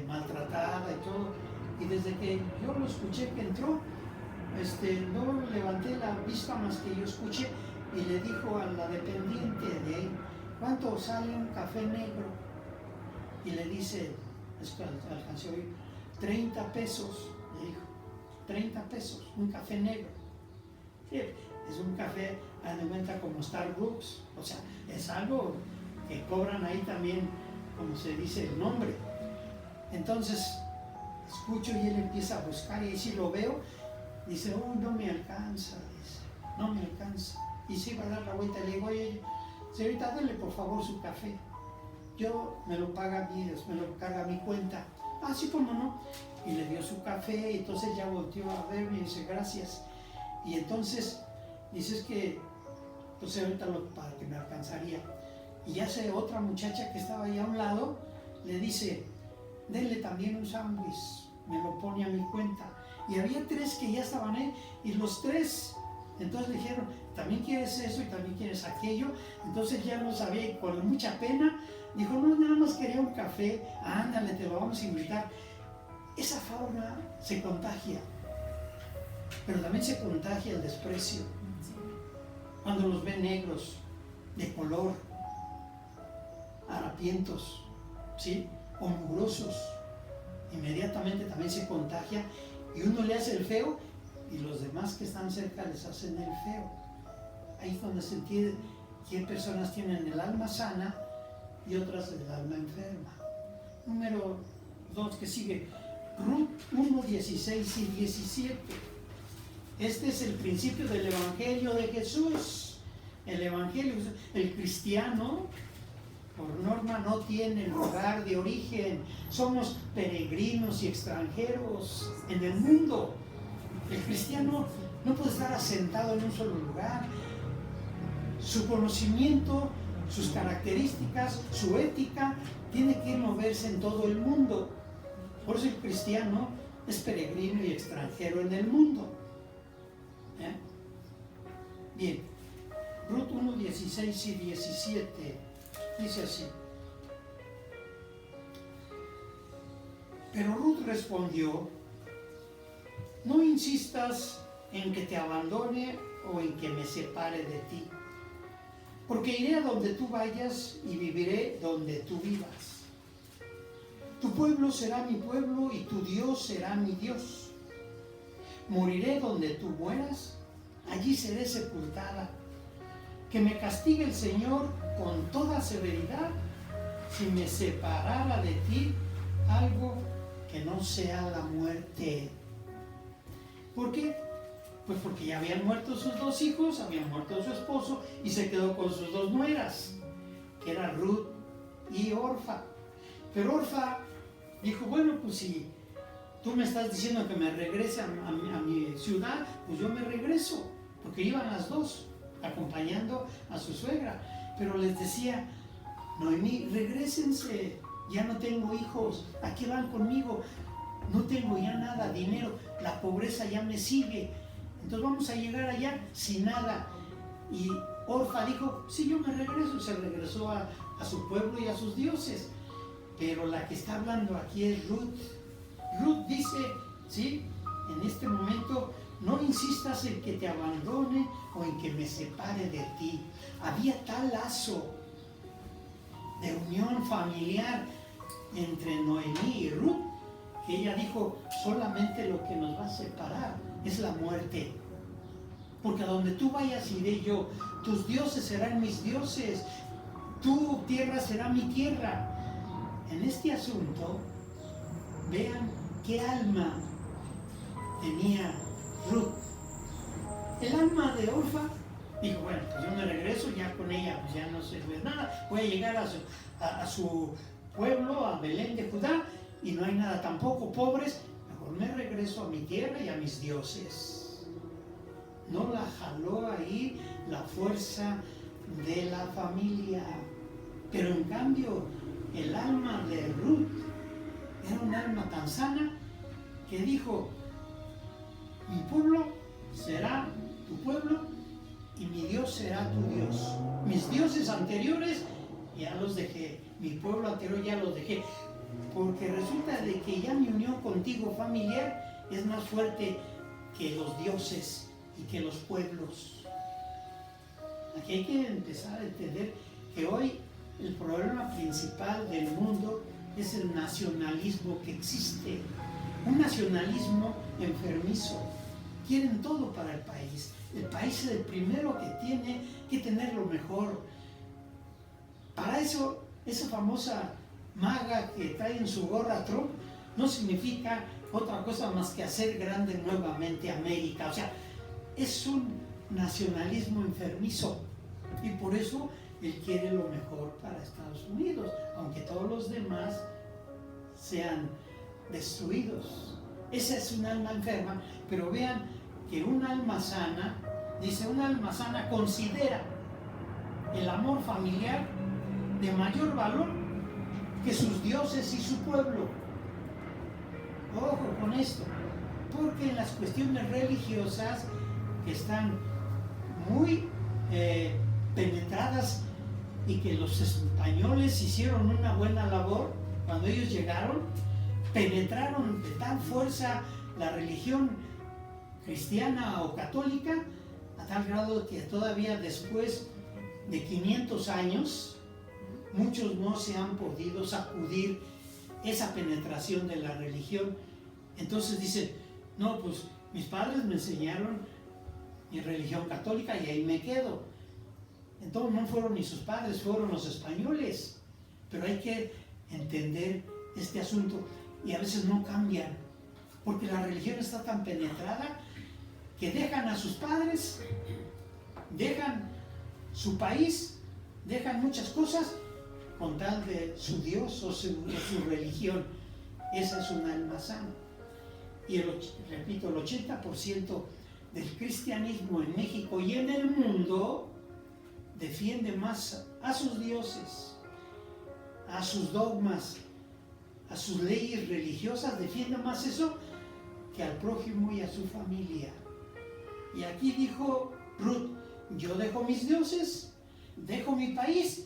maltratada y todo, y desde que yo lo escuché que entró, no levanté la vista más que yo escuché y le dijo a la dependiente de ahí, ¿cuánto sale un café negro? Y le dice, alcancé a oír, 30 pesos, le dijo, 30 pesos, un café negro. Sí, es un café, de cuenta, como Starbucks, o sea, es algo que cobran ahí también, como se dice el nombre. Entonces, escucho y él empieza a buscar y ahí sí lo veo, dice, uy, no me alcanza, dice, no me alcanza. Y sí va a dar la vuelta y le digo, oye, señorita, dale por favor su café. Yo me lo paga a mí, me lo carga a mi cuenta. Ah, sí, cómo no. Y le dio su café, y entonces ya volteó a verme y dice, gracias. Y entonces dices que, pues ahorita para que me alcanzaría. Y hace otra muchacha que estaba ahí a un lado, le dice, denle también un sándwich, me lo pone a mi cuenta. Y había 3 que ya estaban ahí, y los 3, entonces le dijeron, también quieres eso y también quieres aquello. Entonces ya no sabía, y con mucha pena, dijo, no, nada más quería un café, ándale, te lo vamos a invitar. Esa forma se contagia, pero también se contagia el desprecio. Cuando los ven negros, de color, harapientos, ¿sí? O mugrosos, inmediatamente también se contagia y uno le hace el feo y los demás que están cerca les hacen el feo. Ahí es donde se entiende que personas tienen el alma sana y otras el alma enferma. Número 2 que sigue, Ruth 1, 16 y 17. Este es el principio del Evangelio de Jesús. El Evangelio, el cristiano, por norma, no tiene lugar de origen. Somos peregrinos y extranjeros en el mundo. El cristiano no puede estar asentado en un solo lugar. Su conocimiento, sus características, su ética, tiene que moverse en todo el mundo. Por eso el cristiano es peregrino y extranjero en el mundo. Bien, Ruth 1, 16 y 17 dice así. Pero Ruth respondió, no insistas en que te abandone o en que me separe de ti, porque iré a donde tú vayas y viviré donde tú vivas. Tu pueblo será mi pueblo y tu Dios será mi Dios. Moriré donde tú mueras, allí seré sepultada. Que me castigue el Señor con toda severidad si me separara de ti algo que no sea la muerte. ¿Por qué? Pues porque ya habían muerto sus 2 hijos, habían muerto su esposo y se quedó con sus 2 nueras, que eran Ruth y Orfa. Pero Orfa dijo, bueno, pues si tú me estás diciendo que me regrese a mi ciudad, pues yo me regreso, porque iban las 2 acompañando a su suegra. Pero les decía, Noemí, regrésense, ya no tengo hijos, ¿a qué van conmigo? No tengo ya nada, dinero, la pobreza ya me sigue, entonces vamos a llegar allá sin nada. Y Orfa dijo, sí, yo me regreso, se regresó a su pueblo y a sus dioses. Pero la que está hablando aquí es Ruth. Ruth dice, sí, en este momento, no insistas en que te abandone o en que me separe de ti. Había tal lazo de unión familiar entre Noemí y Ruth que ella dijo, solamente lo que nos va a separar es la muerte. Porque a donde tú vayas iré yo, tus dioses serán mis dioses, tu tierra será mi tierra. En este asunto, vean qué alma tenía Ruth. El alma de Orfa dijo, bueno, pues yo me regreso, ya con ella pues ya no se ve nada, voy a llegar a su pueblo, a Belén de Judá, y no hay nada tampoco, pobres, mejor me regreso a mi tierra y a mis dioses. No la jaló ahí la fuerza de la familia, pero en cambio el alma de Ruth era un alma tan sana que dijo, mi pueblo será tu pueblo y mi Dios será tu Dios. Mis dioses anteriores ya los dejé, mi pueblo anterior ya los dejé, porque resulta de que ya mi unión contigo familiar es más fuerte que los dioses y que los pueblos. Aquí hay que empezar a entender que hoy el problema principal del mundo es el nacionalismo que existe, un nacionalismo enfermizo. Quieren todo para el país. El país es el primero que tiene que tener lo mejor. Para eso, esa famosa maga que trae en su gorra Trump no significa otra cosa más que hacer grande nuevamente América. O sea, es un nacionalismo enfermizo y por eso él quiere lo mejor para Estados Unidos, aunque todos los demás sean destruidos. Esa es un alma enferma, pero vean que un alma sana, dice, un alma sana considera el amor familiar de mayor valor que sus dioses y su pueblo. Ojo con esto, porque en las cuestiones religiosas que están muy penetradas y que los españoles hicieron una buena labor cuando ellos llegaron, penetraron de tal fuerza la religión cristiana o católica, a tal grado que todavía después de 500 años, muchos no se han podido sacudir esa penetración de la religión. Entonces dicen, no, pues mis padres me enseñaron mi religión católica y ahí me quedo. Entonces no fueron ni sus padres, fueron los españoles. Pero hay que entender este asunto y a veces no cambian, porque la religión está tan penetrada que dejan a sus padres, dejan su país, dejan muchas cosas con tal de su Dios o su religión. Esa es un alma sana. Y repito, el 80% del cristianismo en México y en el mundo defiende más a sus dioses, a sus dogmas, a sus leyes religiosas, defiende más eso que al prójimo y a su familia. Y aquí dijo Ruth, yo dejo mis dioses, dejo mi país,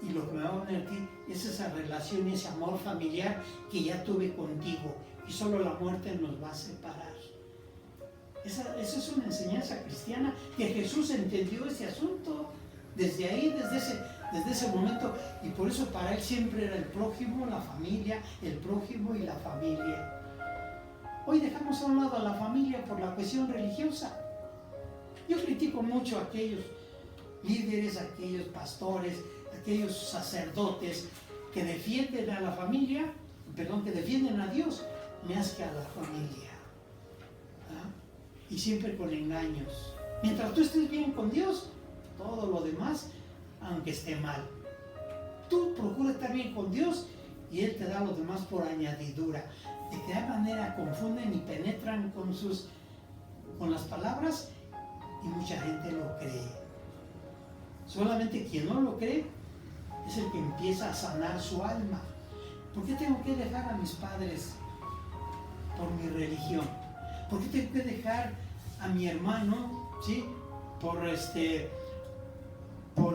y lo que me va a poner a ti es esa relación y ese amor familiar que ya tuve contigo, y solo la muerte nos va a separar. Esa es una enseñanza cristiana que Jesús entendió ese asunto desde ahí, desde ese momento, y por eso para él siempre era el prójimo, la familia, el prójimo y la familia. Hoy dejamos a un lado a la familia por la cuestión religiosa. Yo critico mucho a aquellos líderes, a aquellos pastores, a aquellos sacerdotes que defienden a la familia, que defienden a Dios más que a la familia. ¿Ah? Y siempre con engaños. Mientras tú estés bien con Dios, todo lo demás, aunque esté mal. Tú procura estar bien con Dios y Él te da lo demás por añadidura. De qué manera confunden y penetran con las palabras, y mucha gente lo cree. Solamente quien no lo cree es el que empieza a sanar su alma. ¿Por qué tengo que dejar a mis padres por mi religión? ¿Por qué tengo que dejar a mi hermano, ¿sí? por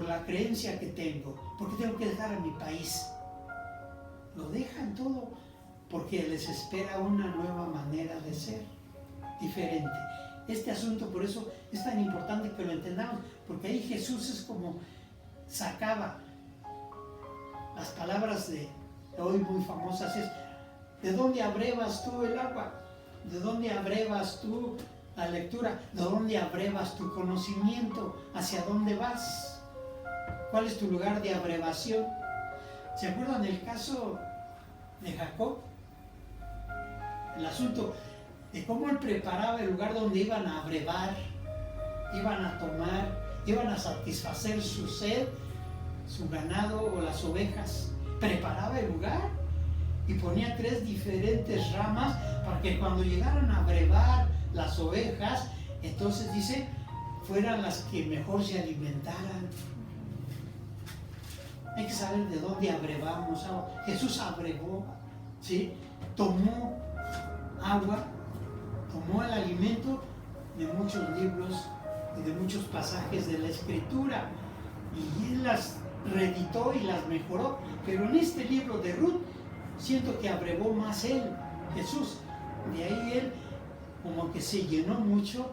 la creencia que tengo? ¿Por qué tengo que dejar a mi país? Lo dejan todo porque les espera una nueva manera de ser, diferente. Este asunto, por eso es tan importante que lo entendamos, porque ahí Jesús es como sacaba las palabras de hoy muy famosas, es: ¿de dónde abrevas tú el agua? ¿De dónde abrevas tú la lectura? ¿De dónde abrevas tu conocimiento? ¿Hacia dónde vas? ¿Cuál es tu lugar de abrevación? ¿Se acuerdan del caso de Jacob? El asunto de cómo él preparaba el lugar donde iban a abrevar, iban a tomar, iban a satisfacer su sed, su ganado o las ovejas. Preparaba el lugar y ponía 3 diferentes ramas para que cuando llegaran a abrevar las ovejas, entonces dice, fueran las que mejor se alimentaran. Hay que saber de dónde abrevamos agua. Jesús abrevó, ¿sí? Tomó agua, tomó el alimento de muchos libros y de muchos pasajes de la Escritura, y él las reeditó y las mejoró. Pero en este libro de Ruth siento que abrevó más él, Jesús. De ahí él como que se llenó mucho,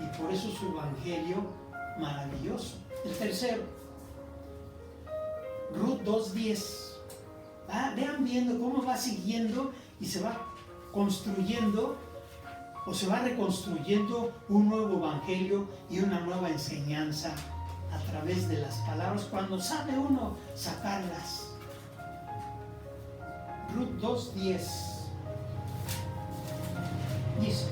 y por eso su evangelio maravilloso. El tercero, Ruth 2:10. Vean viendo cómo va siguiendo y se va construyendo o se va reconstruyendo un nuevo evangelio y una nueva enseñanza a través de las palabras, cuando sabe uno sacarlas. Ruth 2:10 dice: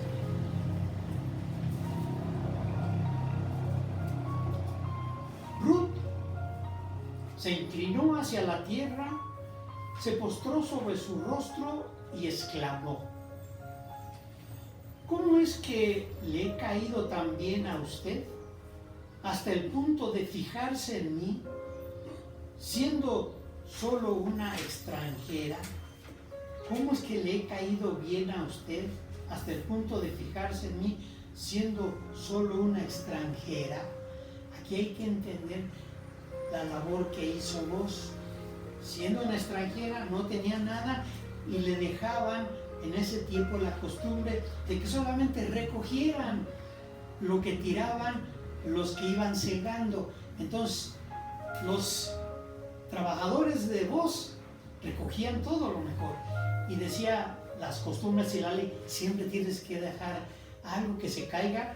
Ruth se inclinó hacia la tierra, se postró sobre su rostro y exclamó: ¿cómo es que le he caído tan bien a usted hasta el punto de fijarse en mí, siendo solo una extranjera? ¿Cómo es que le he caído bien a usted hasta el punto de fijarse en mí, siendo solo una extranjera? Aquí hay que entender la labor que hizo vos. Siendo una extranjera, no tenía nada y le dejaban en ese tiempo la costumbre de que solamente recogieran lo que tiraban los que iban segando. Entonces, los trabajadores de vos recogían todo lo mejor. Y decía las costumbres y la ley: siempre tienes que dejar algo que se caiga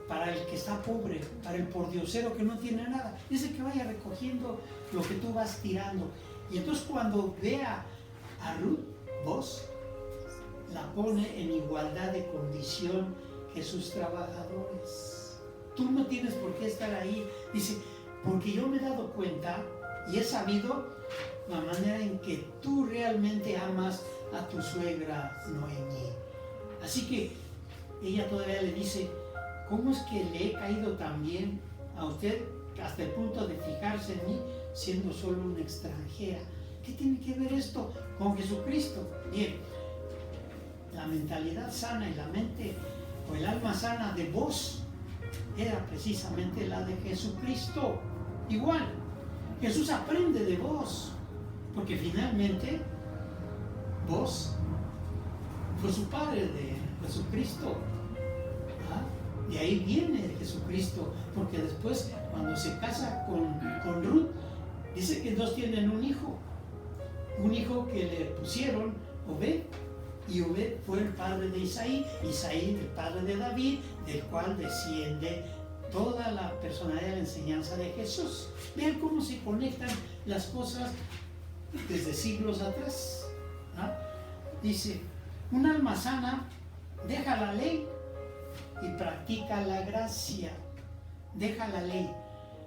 para el que está pobre, para el pordiosero que no tiene nada. Dice que vaya recogiendo lo que tú vas tirando. Y entonces cuando vea a Ruth, vos la pone en igualdad de condición que sus trabajadores. Tú no tienes por qué estar ahí. Dice, porque yo me he dado cuenta y he sabido la manera en que tú realmente amas a tu suegra Noemí. Así que ella todavía le dice: ¿cómo es que le he caído tan bien a usted hasta el punto de fijarse en mí siendo solo una extranjera? ¿Qué tiene que ver esto con Jesucristo? Bien, la mentalidad sana y la mente o el alma sana de vos era precisamente la de Jesucristo. Igual, Jesús aprende de vos, porque finalmente vos fue su padre de Jesucristo. De ahí viene Jesucristo, porque después cuando se casa con Ruth, dice que dos tienen un hijo que le pusieron Obed, y Obed fue el padre de Isaí el padre de David, del cual desciende toda la personalidad de la enseñanza de Jesús. Vean cómo se conectan las cosas desde siglos atrás. Dice, un alma sana deja la ley y practica la gracia. Deja la ley.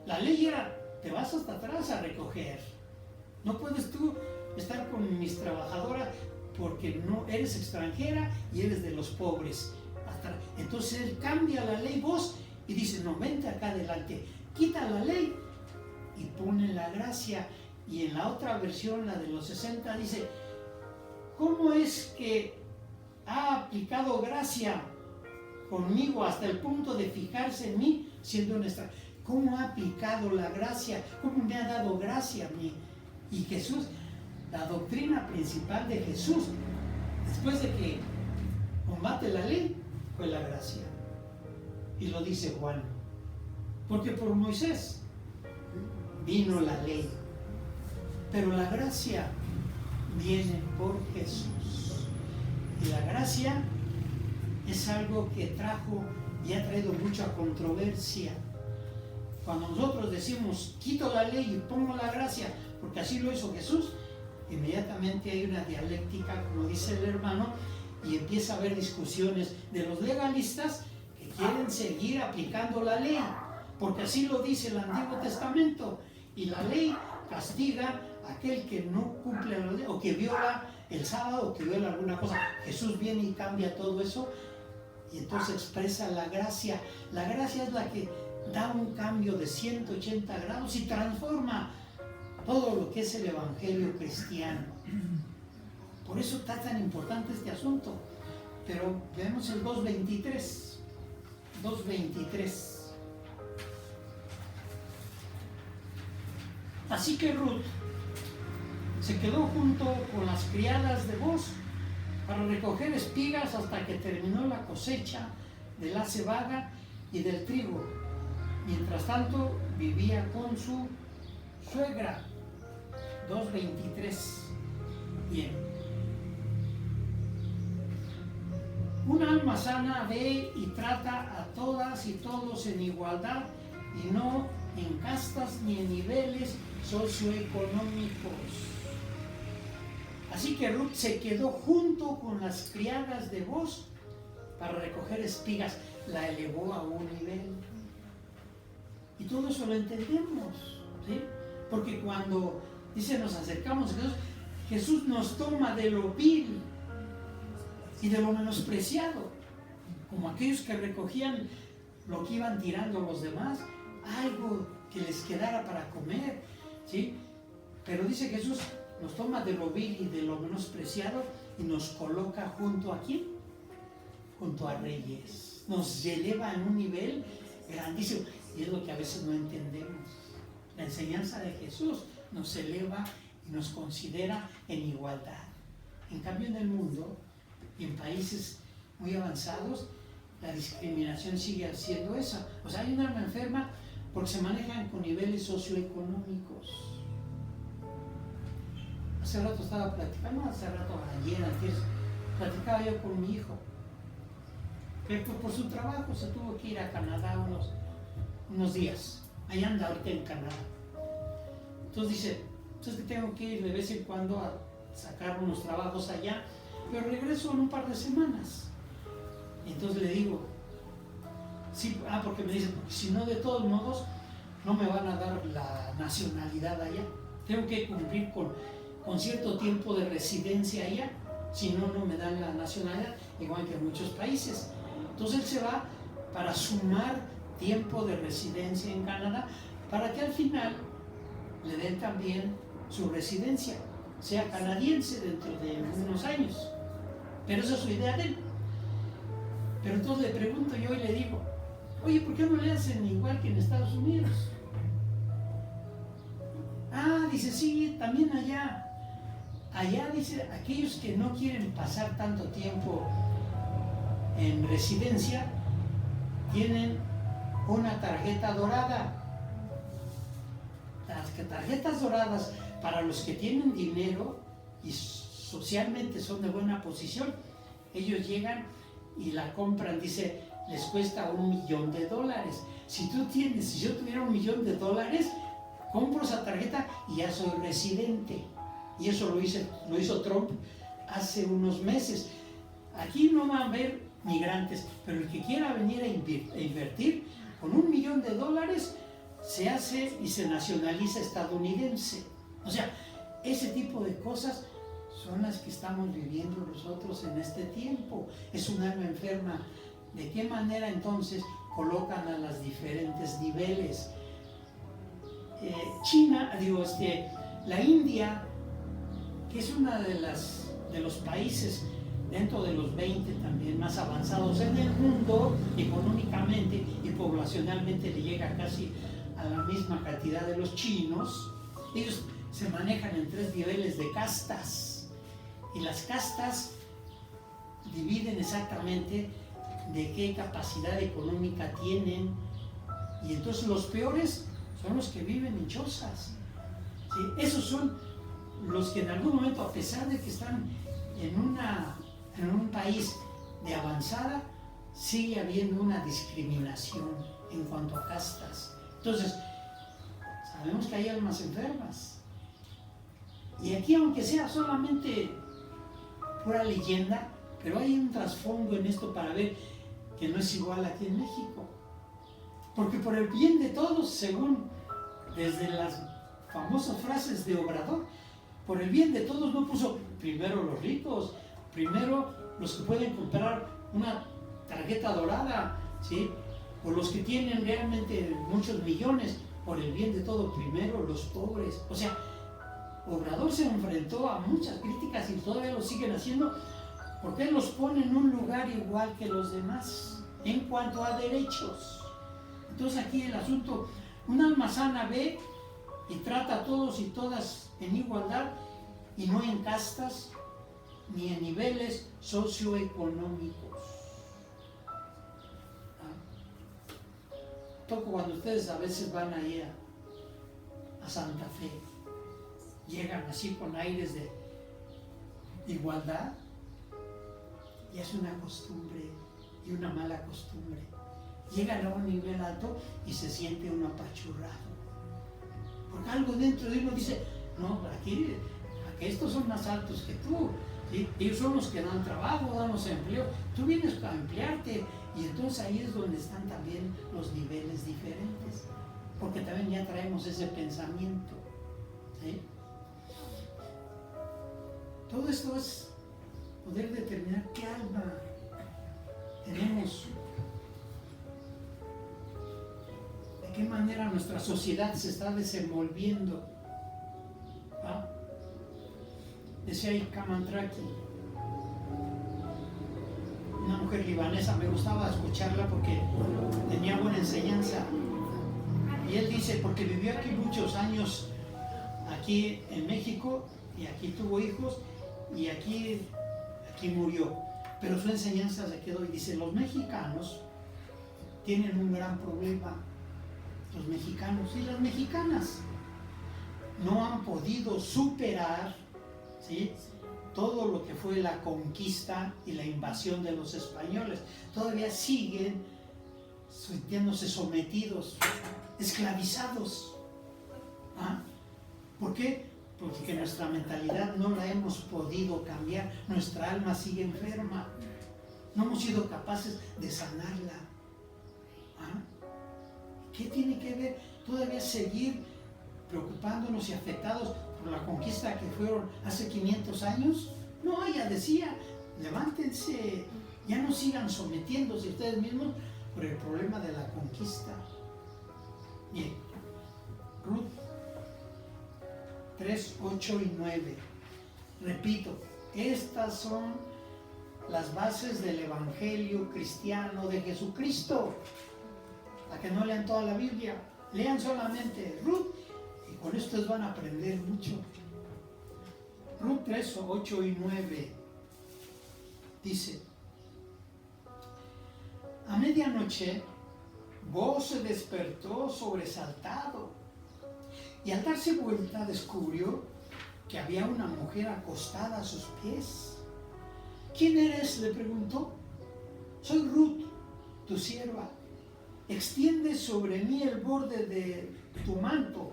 La ley era, te vas hasta atrás a recoger. No puedes tú estar con mis trabajadoras porque no eres extranjera y eres de los pobres. Entonces él cambia la ley vos y dice, no, vente acá adelante, quita la ley y pone la gracia. Y en la otra versión, la de los 60, dice, ¿cómo es que ha aplicado gracia conmigo hasta el punto de fijarse en mí siendo nuestra? ¿Cómo ha aplicado la gracia? ¿Cómo me ha dado gracia a mí? Y Jesús, la doctrina principal de Jesús, después de que combate la ley, fue la gracia. Y lo dice Juan, porque por Moisés vino la ley, pero la gracia viene por Jesús. Y la gracia es algo que trajo y ha traído mucha controversia. Cuando nosotros decimos, quito la ley y pongo la gracia, porque así lo hizo Jesús, inmediatamente hay una dialéctica, como dice el hermano, y empieza a haber discusiones de los legalistas que quieren seguir aplicando la ley, porque así lo dice el Antiguo Testamento, y la ley castiga a aquel que no cumple la ley, o que viola el sábado, o que viola alguna cosa. Jesús viene y cambia todo eso, y entonces expresa la gracia. La gracia es la que da un cambio de 180 grados y transforma todo lo que es el evangelio cristiano. Por eso está tan importante este asunto. Pero vemos el 2.23. 2.23. Así que Ruth se quedó junto con las criadas de Boaz para recoger espigas hasta que terminó la cosecha de la cebada y del trigo. Mientras tanto vivía con su suegra. 2.23. Bien. Un alma sana ve y trata a todas y todos en igualdad y no en castas ni en niveles socioeconómicos. Así que Ruth se quedó junto con las criadas de Boaz para recoger espigas. La elevó a un nivel. Y todo eso lo entendemos, ¿sí? Porque cuando dice nos acercamos a Jesús, Jesús nos toma de lo vil y de lo menospreciado, como aquellos que recogían lo que iban tirando los demás, algo que les quedara para comer, ¿sí? Pero dice Jesús, nos toma de lo vil y de lo menospreciado y nos coloca junto a ¿quién? Junto a reyes. Nos eleva en un nivel grandísimo. Y es lo que a veces no entendemos. La enseñanza de Jesús nos eleva y nos considera en igualdad. En cambio, en el mundo y en países muy avanzados, la discriminación sigue siendo esa. O sea, hay un alma enferma porque se manejan con niveles socioeconómicos. Hace rato estaba platicando, ayer, antes, platicaba yo con mi hijo, que por su trabajo se tuvo que ir a Canadá unos días. Ahí anda ahorita en Canadá. Entonces dice, es que tengo que ir de vez en cuando a sacar unos trabajos allá, pero regreso en un par de semanas. Y entonces le digo, sí, porque me dice, porque si no, de todos modos, no me van a dar la nacionalidad allá. Tengo que cumplir con cierto tiempo de residencia allá, si no, no me dan la nacionalidad, igual que en muchos países. Entonces él se va para sumar tiempo de residencia en Canadá, para que al final le den también su residencia, sea canadiense dentro de unos años. Pero esa es su idea de él. Pero entonces le pregunto yo y le digo, oye, ¿por qué no le hacen igual que en Estados Unidos? Dice, sí, también allá. Allá, dice, aquellos que no quieren pasar tanto tiempo en residencia, tienen una tarjeta dorada. Las tarjetas doradas, para los que tienen dinero y socialmente son de buena posición, ellos llegan y la compran, dice, les cuesta $1,000,000. Si yo tuviera $1,000,000, compro esa tarjeta y ya soy residente. Y eso lo hizo Trump hace unos meses. Aquí no van a haber migrantes, pero el que quiera venir a invertir con $1,000,000 se hace y se nacionaliza estadounidense. O sea, ese tipo de cosas son las que estamos viviendo nosotros en este tiempo. Es un alma enferma. ¿De qué manera entonces colocan a los diferentes niveles? La India, que es uno de los países dentro de los 20 también más avanzados en el mundo, económicamente y poblacionalmente le llega casi a la misma cantidad de los chinos. Ellos se manejan en 3 niveles de castas, y las castas dividen exactamente de qué capacidad económica tienen, y entonces los peores son los que viven en chozas, ¿sí? Esos son los que en algún momento, a pesar de que están en un país de avanzada, sigue habiendo una discriminación en cuanto a castas. Entonces, sabemos que hay almas enfermas. Y aquí, aunque sea solamente pura leyenda, pero hay un trasfondo en esto para ver que no es igual aquí en México. Porque por el bien de todos, según desde las famosas frases de Obrador, por el bien de todos no puso primero los ricos, primero los que pueden comprar una tarjeta dorada, ¿sí? O los que tienen realmente muchos millones. Por el bien de todos, primero los pobres. O sea, Obrador se enfrentó a muchas críticas y todavía lo siguen haciendo, porque él los pone en un lugar igual que los demás en cuanto a derechos. Entonces aquí el asunto, un alma sana ve y trata a todos y todas en igualdad, y no en castas ni en niveles socioeconómicos. Toco cuando ustedes a veces van ahí a Santa Fe, llegan así con aires de igualdad, y es una costumbre y una mala costumbre. Llegan a un nivel alto y se siente uno apachurrado, porque algo dentro de uno dice, no, aquí estos son más altos que tú, ¿sí? Ellos son los que dan trabajo, dan los empleos, tú vienes a emplearte, y entonces ahí es donde están también los niveles diferentes, porque también ya traemos ese pensamiento, ¿sí? Todo esto es poder determinar qué alma tenemos, de qué manera nuestra sociedad se está desenvolviendo. ¿Ah? Decía Ikaman Traki, una mujer libanesa, me gustaba escucharla porque tenía buena enseñanza. Y él dice, porque vivió aquí muchos años, aquí en México, y aquí tuvo hijos, y aquí murió. Pero su enseñanza se quedó y dice, los mexicanos tienen un gran problema. Los mexicanos y las mexicanas no han podido superar, ¿sí?, todo lo que fue la conquista y la invasión de los españoles. Todavía siguen sintiéndose sometidos, esclavizados. ¿Ah? ¿Por qué? Porque nuestra mentalidad no la hemos podido cambiar. Nuestra alma sigue enferma. No hemos sido capaces de sanarla. ¿Ah? ¿Qué tiene que ver todavía seguir preocupándonos y afectados por la conquista que fueron hace 500 años? No, ella decía, levántense, ya no sigan sometiéndose ustedes mismos por el problema de la conquista. Bien, Ruth 3, 8 y 9. Repito, estas son las bases del Evangelio cristiano de Jesucristo. Para que no lean toda la Biblia, lean solamente Ruth y con esto van a aprender mucho. Ruth 3, 8 y 9 dice: a medianoche Booz se despertó sobresaltado y al darse vuelta descubrió que había una mujer acostada a sus pies. ¿Quién eres?, le preguntó. Soy Ruth, tu sierva. Extiende sobre mí el borde de tu manto,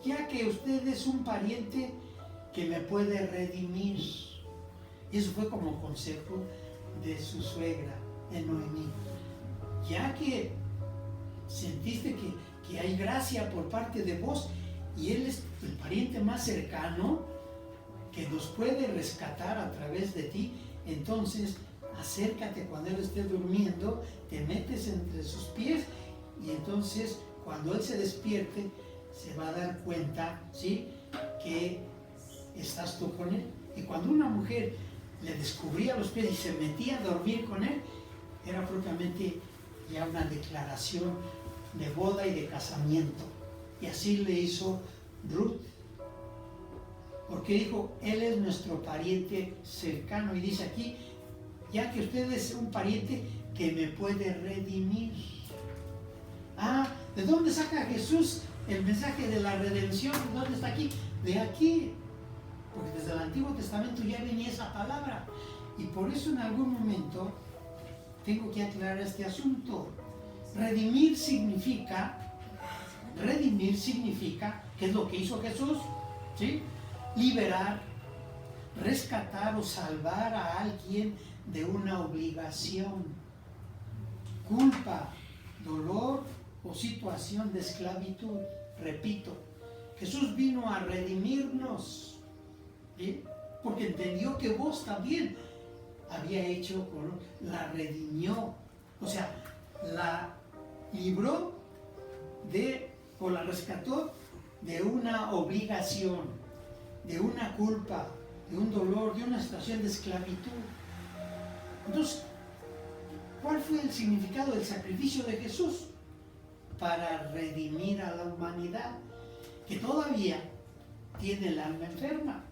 ya que usted es un pariente que me puede redimir. Y eso fue como consejo de su suegra, de Noemí. Ya que sentiste que hay gracia por parte de vos y él es el pariente más cercano que nos puede rescatar a través de ti, entonces acércate cuando él esté durmiendo, te metes entre sus pies y entonces cuando él se despierte se va a dar cuenta, ¿sí?, que estás tú con él. Y cuando una mujer le descubría los pies y se metía a dormir con él, era propiamente ya una declaración de boda y de casamiento. Y así le hizo Ruth, porque dijo, él es nuestro pariente cercano, y dice aquí, ya que usted es un pariente que me puede redimir. Ah, ¿de dónde saca Jesús el mensaje de la redención? ¿Dónde está aquí? De aquí, porque desde el Antiguo Testamento ya venía esa palabra, y por eso en algún momento tengo que aclarar este asunto. Redimir significa, ¿qué es lo que hizo Jesús? ¿Sí? Liberar, rescatar o salvar a alguien de una obligación, culpa, dolor o situación de esclavitud. Repito, Jesús vino a redimirnos, ¿sí?, porque entendió que vos también había hecho, la redimió, o sea, la libró o la rescató de una obligación, de una culpa, de un dolor, de una situación de esclavitud. Entonces, ¿cuál fue el significado del sacrificio de Jesús? Para redimir a la humanidad, que todavía tiene el alma enferma,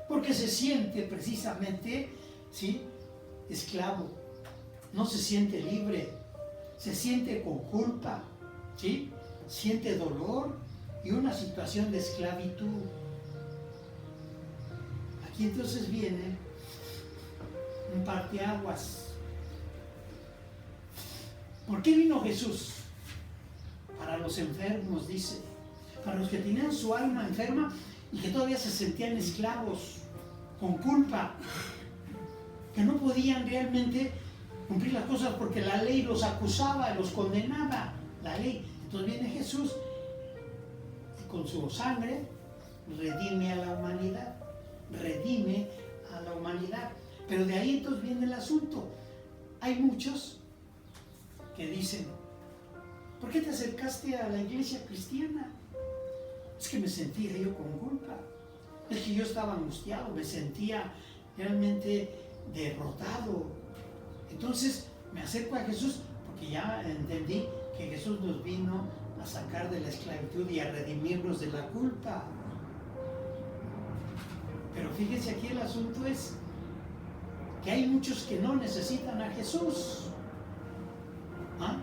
porque se siente precisamente, ¿sí?, esclavo, no se siente libre, se siente con culpa, ¿sí?, siente dolor y una situación de esclavitud. Aquí entonces viene un parteaguas. ¿Por qué vino Jesús? Para los enfermos, dice, para los que tenían su alma enferma y que todavía se sentían esclavos, con culpa, que no podían realmente cumplir las cosas porque la ley los acusaba, los condenaba, la ley. Entonces viene Jesús y con su sangre redime a la humanidad, redime a la humanidad. Pero de ahí entonces viene el asunto. Hay muchos que dicen, ¿por qué te acercaste a la iglesia cristiana? Es que me sentía yo con culpa. Es que yo estaba angustiado, me sentía realmente derrotado. Entonces me acerco a Jesús porque ya entendí que Jesús nos vino a sacar de la esclavitud y a redimirnos de la culpa. Pero fíjense, aquí el asunto es que hay muchos que no necesitan a Jesús. ¿Ah?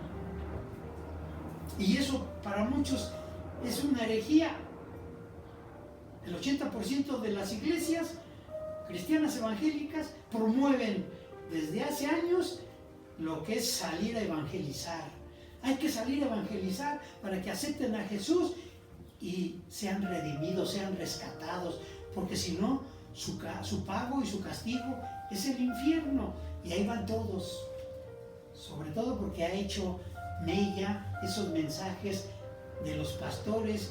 Y eso para muchos es una herejía. El 80% de las iglesias cristianas evangélicas promueven desde hace años lo que es salir a evangelizar. Hay que salir a evangelizar para que acepten a Jesús y sean redimidos, sean rescatados, porque si no, su pago y su castigo es el infierno. Y ahí van todos, sobre todo porque ha hecho mella esos mensajes de los pastores,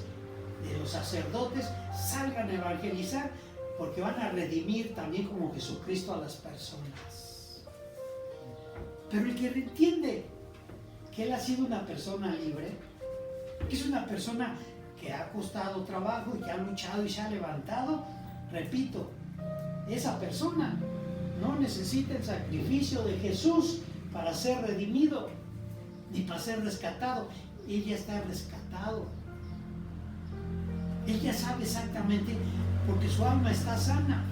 de los sacerdotes. Salgan a evangelizar porque van a redimir también como Jesucristo a las personas. Pero el que entiende que Él ha sido una persona libre, que es una persona que ha costado trabajo y que ha luchado y se ha levantado, repito, esa persona no necesita el sacrificio de Jesús para ser redimido ni para ser rescatado. Él ya está rescatado. Él ya sabe exactamente, porque su alma está sana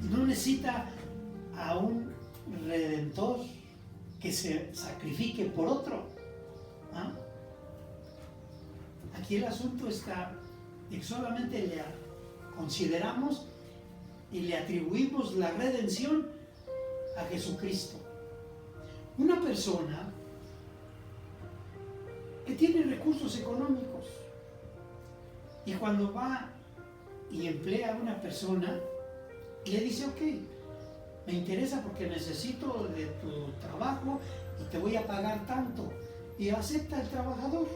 y no necesita a un redentor que se sacrifique por otro. ¿Ah? Aquí el asunto está en que solamente le consideramos y le atribuimos la redención a Jesucristo. Una persona que tiene recursos económicos y cuando va y emplea a una persona, le dice, ok, me interesa porque necesito de tu trabajo y te voy a pagar tanto, y acepta el trabajador.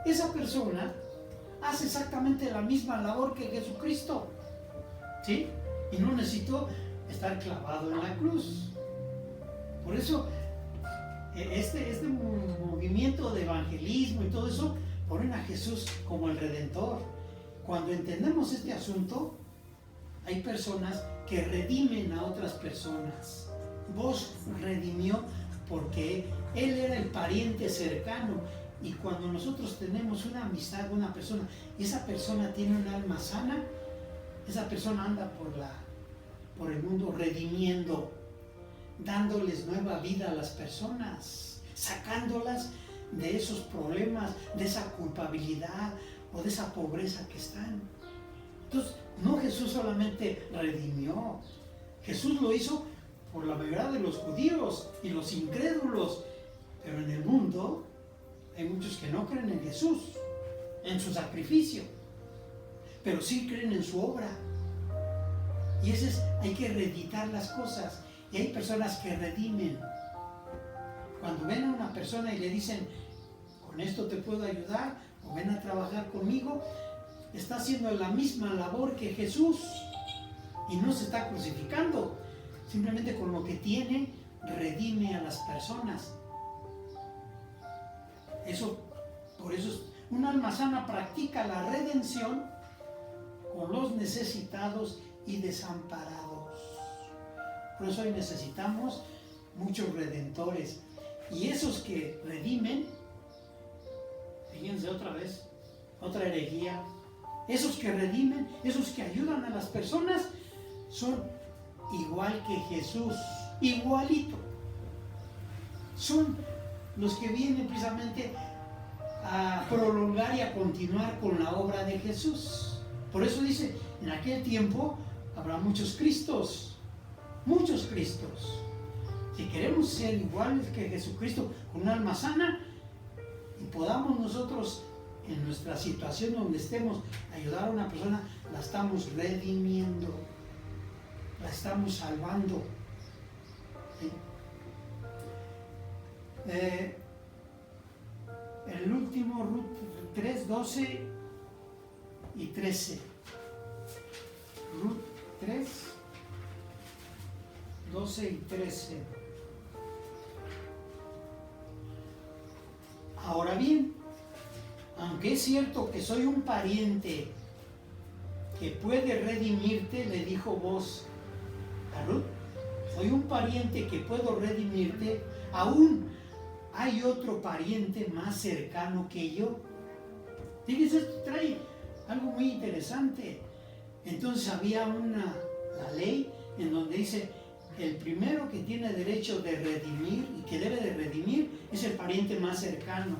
Esa persona hace exactamente la misma labor que Jesucristo, ¿sí? Y no necesitó estar clavado en la cruz. Por eso este movimiento de evangelismo y todo eso ponen a Jesús como el Redentor. Cuando entendemos este asunto, hay personas que redimen a otras personas. Vos redimió porque Él era el pariente cercano. Y cuando nosotros tenemos una amistad con una persona y esa persona tiene un alma sana, esa persona anda por el mundo redimiendo, dándoles nueva vida a las personas, sacándolas de esos problemas, de esa culpabilidad o de esa pobreza que están. Entonces, no Jesús solamente redimió, Jesús lo hizo por la mayoría de los judíos y los incrédulos, pero en el mundo hay muchos que no creen en Jesús, en su sacrificio, pero sí creen en su obra. Y hay que reeditar las cosas. Y hay personas que redimen. Cuando ven a una persona y le dicen, con esto te puedo ayudar, o ven a trabajar conmigo, está haciendo la misma labor que Jesús. Y no se está crucificando. Simplemente con lo que tiene, redime a las personas. Por eso un alma sana practica la redención con los necesitados y desamparados. Por eso hoy necesitamos muchos redentores. Y esos que redimen, fíjense otra vez, otra herejía, esos que redimen, esos que ayudan a las personas, son igual que Jesús, igualito. Son los que vienen precisamente a prolongar y a continuar con la obra de Jesús. Por eso dice, en aquel tiempo habrá muchos Cristos, muchos Cristos. Si queremos ser iguales que Jesucristo, con un alma sana, y podamos nosotros, en nuestra situación donde estemos, ayudar a una persona, la estamos redimiendo, la estamos salvando. ¿Sí? El último, Ruth 3, 12 y 13. Ruth 3, 12 y 13. Ahora bien, aunque es cierto que soy un pariente que puede redimirte, le dijo Booz a Ruth, soy un pariente que puedo redimirte, aún hay otro pariente más cercano que yo. Fíjense, esto trae algo muy interesante. Entonces había la ley en donde dice, el primero que tiene derecho de redimir y que debe de redimir es el pariente más cercano.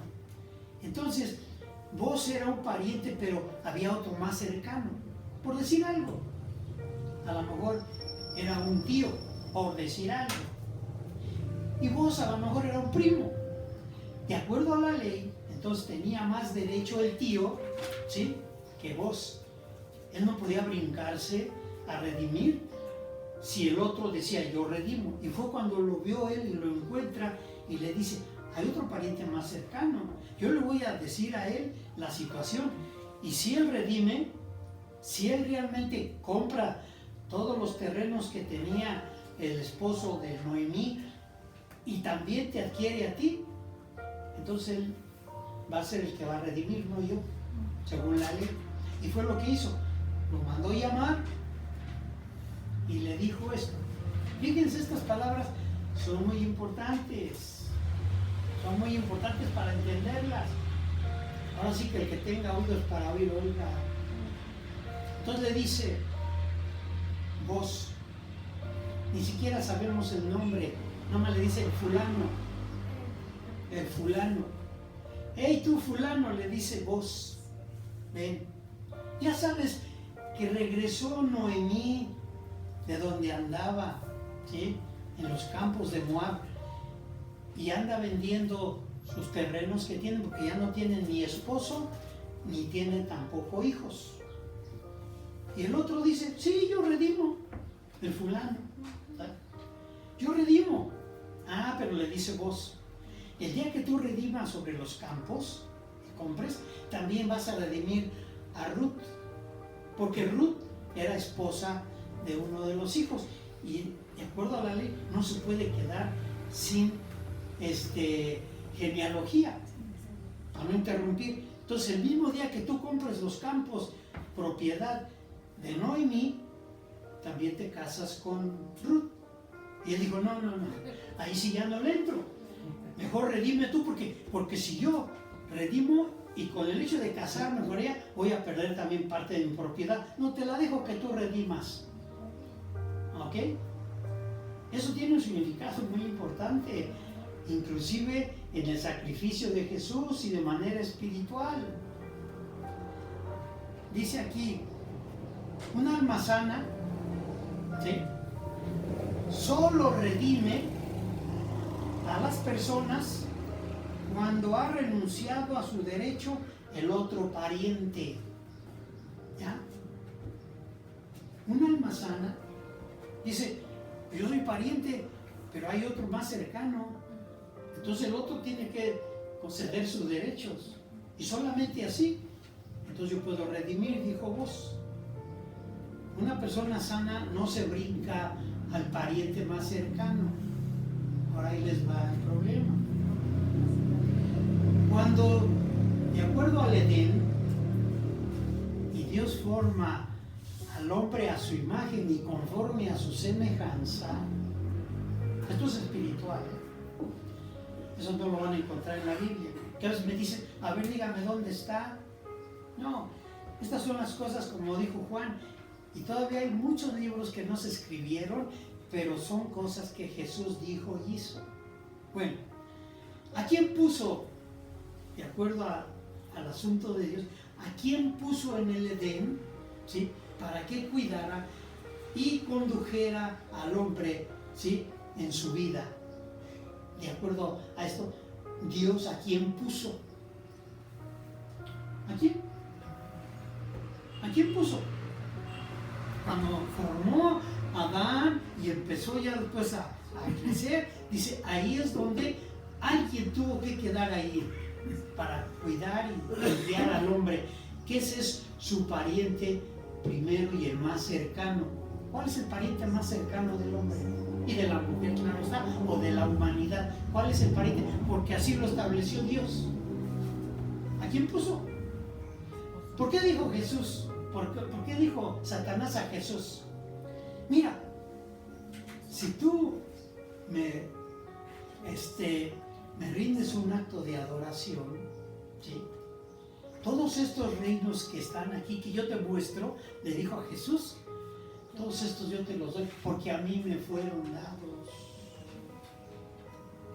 Entonces, Booz era un pariente, pero había otro más cercano. Por decir algo, a lo mejor era un tío, por decir algo. Y Booz a lo mejor era un primo. De acuerdo a la ley, entonces tenía más derecho el tío, ¿sí?, que Booz. Él no podía brincarse a redimir si el otro decía yo redimo. Y fue cuando lo vio él y lo encuentra y le dice, hay otro pariente más cercano, yo le voy a decir a él la situación. Y si él redime, si él realmente compra todos los terrenos que tenía el esposo de Noemí y también te adquiere a ti, entonces él va a ser el que va a redimir, no yo, según la ley. Y fue lo que hizo, lo mandó llamar y le dijo esto. Fíjense, estas palabras son muy importantes para entenderlas. Ahora sí que el que tenga oídos para oír, oiga. Entonces le dice, Booz, ni siquiera sabemos el nombre, nada más le dice el fulano. Hey tú fulano, le dice Booz, ven, ya sabes que regresó Noemí de donde andaba, ¿sí?, en los campos de Moab, y anda vendiendo sus terrenos que tienen, porque ya no tienen ni esposo ni tienen tampoco hijos. Y el otro dice, sí, yo redimo, el fulano, ¿sabes? Yo redimo. Ah, pero le dice Booz, el día que tú redimas sobre los campos y compres, también vas a redimir a Ruth, porque Ruth era esposa de uno de los hijos y de acuerdo a la ley no se puede quedar sin genealogía, para no interrumpir. Entonces el mismo día que tú compres los campos propiedad de Noemí, también te casas con Ruth. Y él dijo, no, ahí sí ya no le entro, mejor redime tú, porque si yo redimo y con el hecho de casarme con ella voy a perder también parte de mi propiedad, no te la dejo que tú redimas. ¿Ok? Eso tiene un significado muy importante, inclusive en el sacrificio de Jesús y de manera espiritual. Dice aquí, un alma sana, ¿sí?, solo redime a las personas cuando ha renunciado a su derecho el otro pariente. ¿Ya? Un alma sana dice, yo soy pariente, pero hay otro más cercano. Entonces el otro tiene que conceder sus derechos. Y solamente así, entonces yo puedo redimir, dijo Booz. Una persona sana no se brinca al pariente más cercano. Ahora ahí les va el problema. Cuando, de acuerdo al Edén, y Dios forma al hombre a su imagen y conforme a su semejanza, esto es espiritual, ¿eh? Eso no lo van a encontrar en la Biblia. Que a veces me dicen, a ver, dígame dónde está. No, estas son las cosas como dijo Juan, y todavía hay muchos libros que no se escribieron, pero son cosas que Jesús dijo y hizo. Bueno, ¿a quién puso, de acuerdo al asunto de Dios, a quién puso en el Edén, ¿sí?, para que cuidara y condujera al hombre, ¿sí?, en su vida? De acuerdo a esto, Dios ¿a quién puso? ¿A quién? ¿A quién puso? Cuando formó a Adán y empezó ya después a crecer, dice, ahí es donde alguien tuvo que quedar ahí para cuidar y criar al hombre, que ese es su pariente primero y el más cercano. ¿Cuál es el pariente más cercano del hombre? Y de la mujer, claro está, o de la humanidad. ¿Cuál es el pariente? Porque así lo estableció Dios. ¿A quién puso? ¿Por qué dijo Jesús? ¿Por qué dijo Satanás a Jesús? Mira, si tú me rindes un acto de adoración, ¿sí? Todos estos reinos que están aquí, que yo te muestro, le dijo a Jesús, todos estos yo te los doy porque a mí me fueron dados.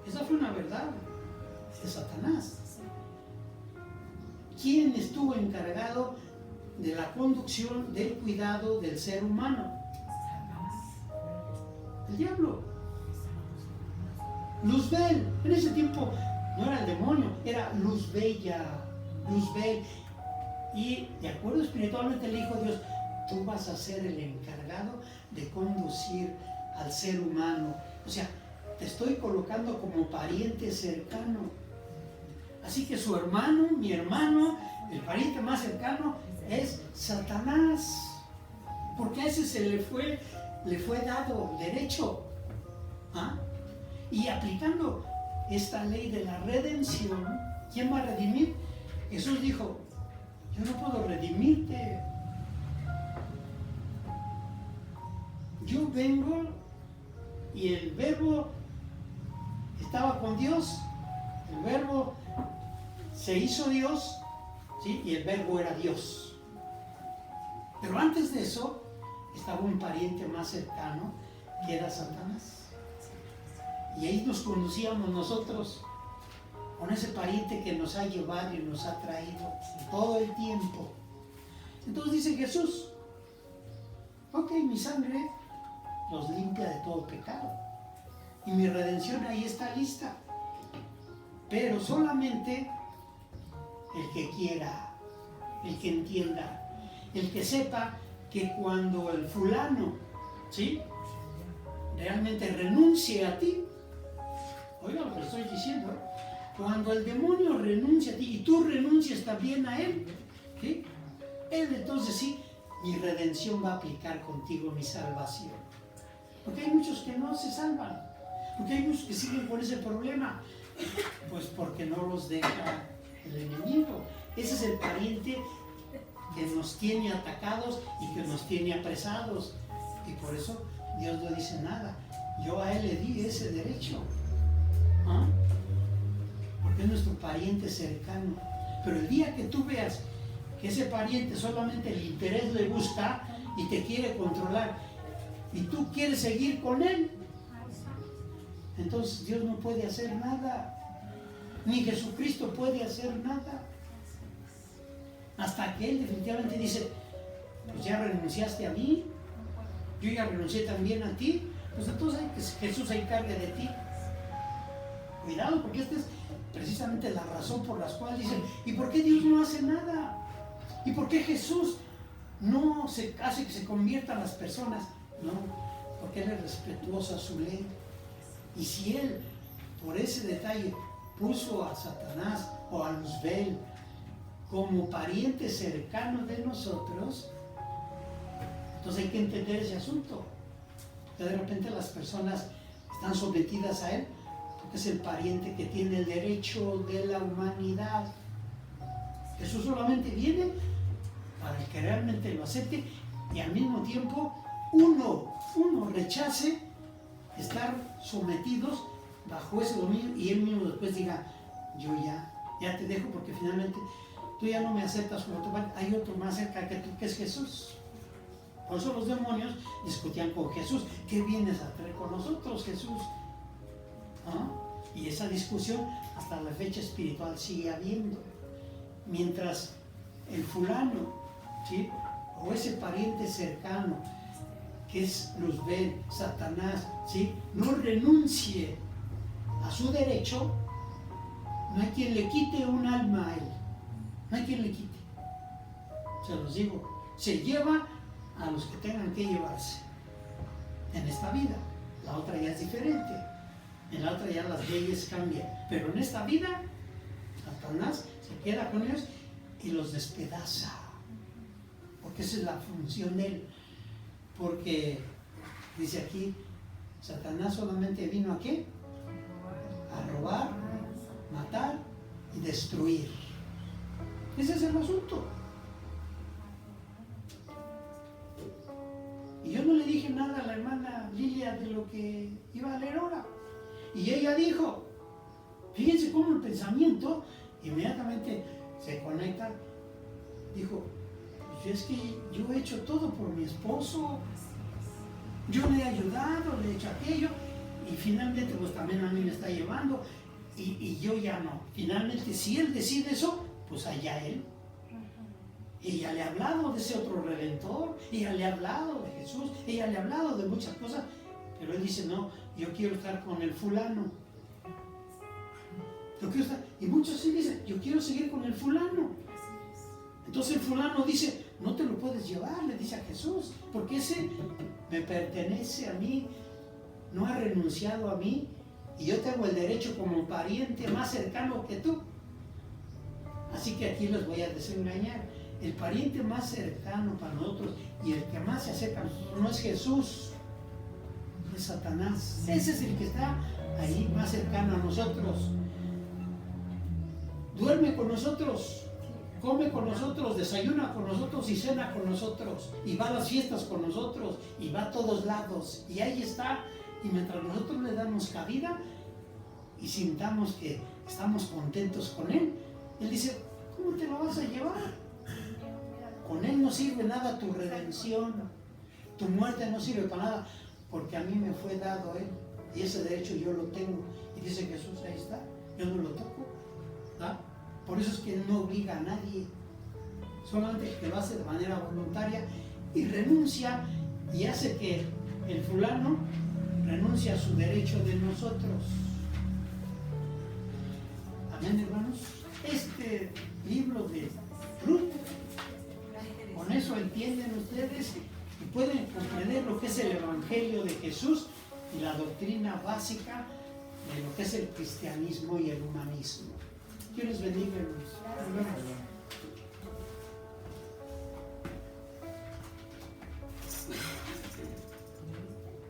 Esa fue una verdad de Satanás. ¿Quién estuvo encargado de la conducción, del cuidado del ser humano? El diablo. Luzbel, en ese tiempo no era el demonio, era Luzbella, Luzbel. Y de acuerdo espiritualmente le dijo Dios, tú vas a ser el encargado de conducir al ser humano. O sea, te estoy colocando como pariente cercano. Así que su hermano, mi hermano, el pariente más cercano es Satanás. Porque a ese le fue dado derecho. ¿Ah? Y aplicando esta ley de la redención, ¿quién va a redimir? Jesús dijo, yo no puedo redimirte. Yo vengo y el verbo estaba con Dios, el verbo se hizo Dios, ¿sí? Y el verbo era Dios. Pero antes de eso estaba un pariente más cercano que era Satanás. Y ahí nos conducíamos nosotros con ese pariente que nos ha llevado y nos ha traído todo el tiempo. Entonces dice Jesús, ok, mi sangre los limpia de todo pecado. Y mi redención ahí está lista. Pero solamente el que quiera, el que entienda, el que sepa que cuando el fulano, ¿sí?, realmente renuncie a ti, oiga lo que estoy diciendo, cuando el demonio renuncia a ti y tú renuncias también a él, ¿sí?, él entonces sí, mi redención va a aplicar contigo mi salvación. Porque hay muchos que no se salvan, porque hay muchos que siguen con ese problema, pues porque no los deja el enemigo. Ese es el pariente que nos tiene atacados y que nos tiene apresados. Y por eso Dios no dice nada. Yo a él le di ese derecho. ¿Ah? Porque es nuestro pariente cercano. Pero el día que tú veas que ese pariente solamente el interés le gusta y te quiere controlar y tú quieres seguir con él, entonces Dios no puede hacer nada. Ni Jesucristo puede hacer nada. Hasta que Él definitivamente dice, pues ya renunciaste a mí, yo ya renuncié también a ti, pues entonces que Jesús se encargue de ti. Cuidado, porque esta es precisamente la razón por la cual dicen, ¿y por qué Dios no hace nada? ¿Y por qué Jesús no se hace que se conviertan las personas? No, porque Él es respetuoso a su ley. Y si Él, por ese detalle, puso a Satanás o a Luzbel como pariente cercano de nosotros, entonces hay que entender ese asunto. Que de repente las personas están sometidas a él porque es el pariente que tiene el derecho de la humanidad. Jesús solamente viene para el que realmente lo acepte y al mismo tiempo uno rechace estar sometidos bajo ese dominio y él mismo después diga, yo ya te dejo porque finalmente tú ya no me aceptas como tu padre, hay otro más cerca que tú que es Jesús. Por eso los demonios discutían con Jesús, ¿qué vienes a traer con nosotros, Jesús? ¿Ah? Y esa discusión hasta la fecha espiritual sigue habiendo. Mientras el fulano, ¿sí?, o ese pariente cercano que es Luzbel, Satanás, ¿sí?, no renuncie a su derecho, no hay quien le quite un alma a él. No hay quien le quite. Se los digo, se lleva a los que tengan que llevarse en esta vida. La otra ya es diferente. En la otra ya las leyes cambian. Pero en esta vida, Satanás se queda con ellos y los despedaza. Porque esa es la función de él. Porque dice aquí, Satanás solamente vino ¿a qué? A robar, matar y destruir. Ese es el asunto. Y yo no le dije nada a la hermana Lilia de lo que iba a leer ahora. Y ella dijo, fíjense cómo el pensamiento inmediatamente se conecta. Dijo, pues es que yo he hecho todo por mi esposo. Yo le he ayudado, le he hecho aquello. Y finalmente pues también a mí me está llevando. Y yo ya no. Finalmente si él decide eso, pues allá él. Ella le ha hablado de ese otro Redentor, ella le ha hablado de Jesús, ella le ha hablado de muchas cosas, pero él dice, no, yo quiero estar con el fulano. Yo quiero estar. Y muchos sí dicen, yo quiero seguir con el fulano. Entonces el fulano dice, no te lo puedes llevar, le dice a Jesús, porque ese me pertenece a mí, no ha renunciado a mí, y yo tengo el derecho como pariente más cercano que tú. Así que aquí les voy a desengañar. El pariente más cercano para nosotros y el que más se acerca a nosotros no es Jesús, es Satanás. Ese es el que está ahí más cercano a nosotros. Duerme con nosotros, come con nosotros, desayuna con nosotros y cena con nosotros, y va a las fiestas con nosotros, y va a todos lados, y ahí está. Y mientras nosotros le damos cabida y sintamos que estamos contentos con él, él dice, ¿cómo te lo vas a llevar? Con él no sirve nada tu redención, tu muerte no sirve para nada, porque a mí me fue dado él, y ese derecho yo lo tengo. Y dice Jesús, ahí está, yo no lo toco. ¿Ah? Por eso es que él no obliga a nadie, solamente que lo hace de manera voluntaria y renuncia, y hace que el fulano renuncie a su derecho de nosotros. Amén, hermanos. Este libro de Ruth, con eso entienden ustedes y pueden comprender lo que es el Evangelio de Jesús y la doctrina básica de lo que es el cristianismo y el humanismo. Dios les bendiga, hermanos.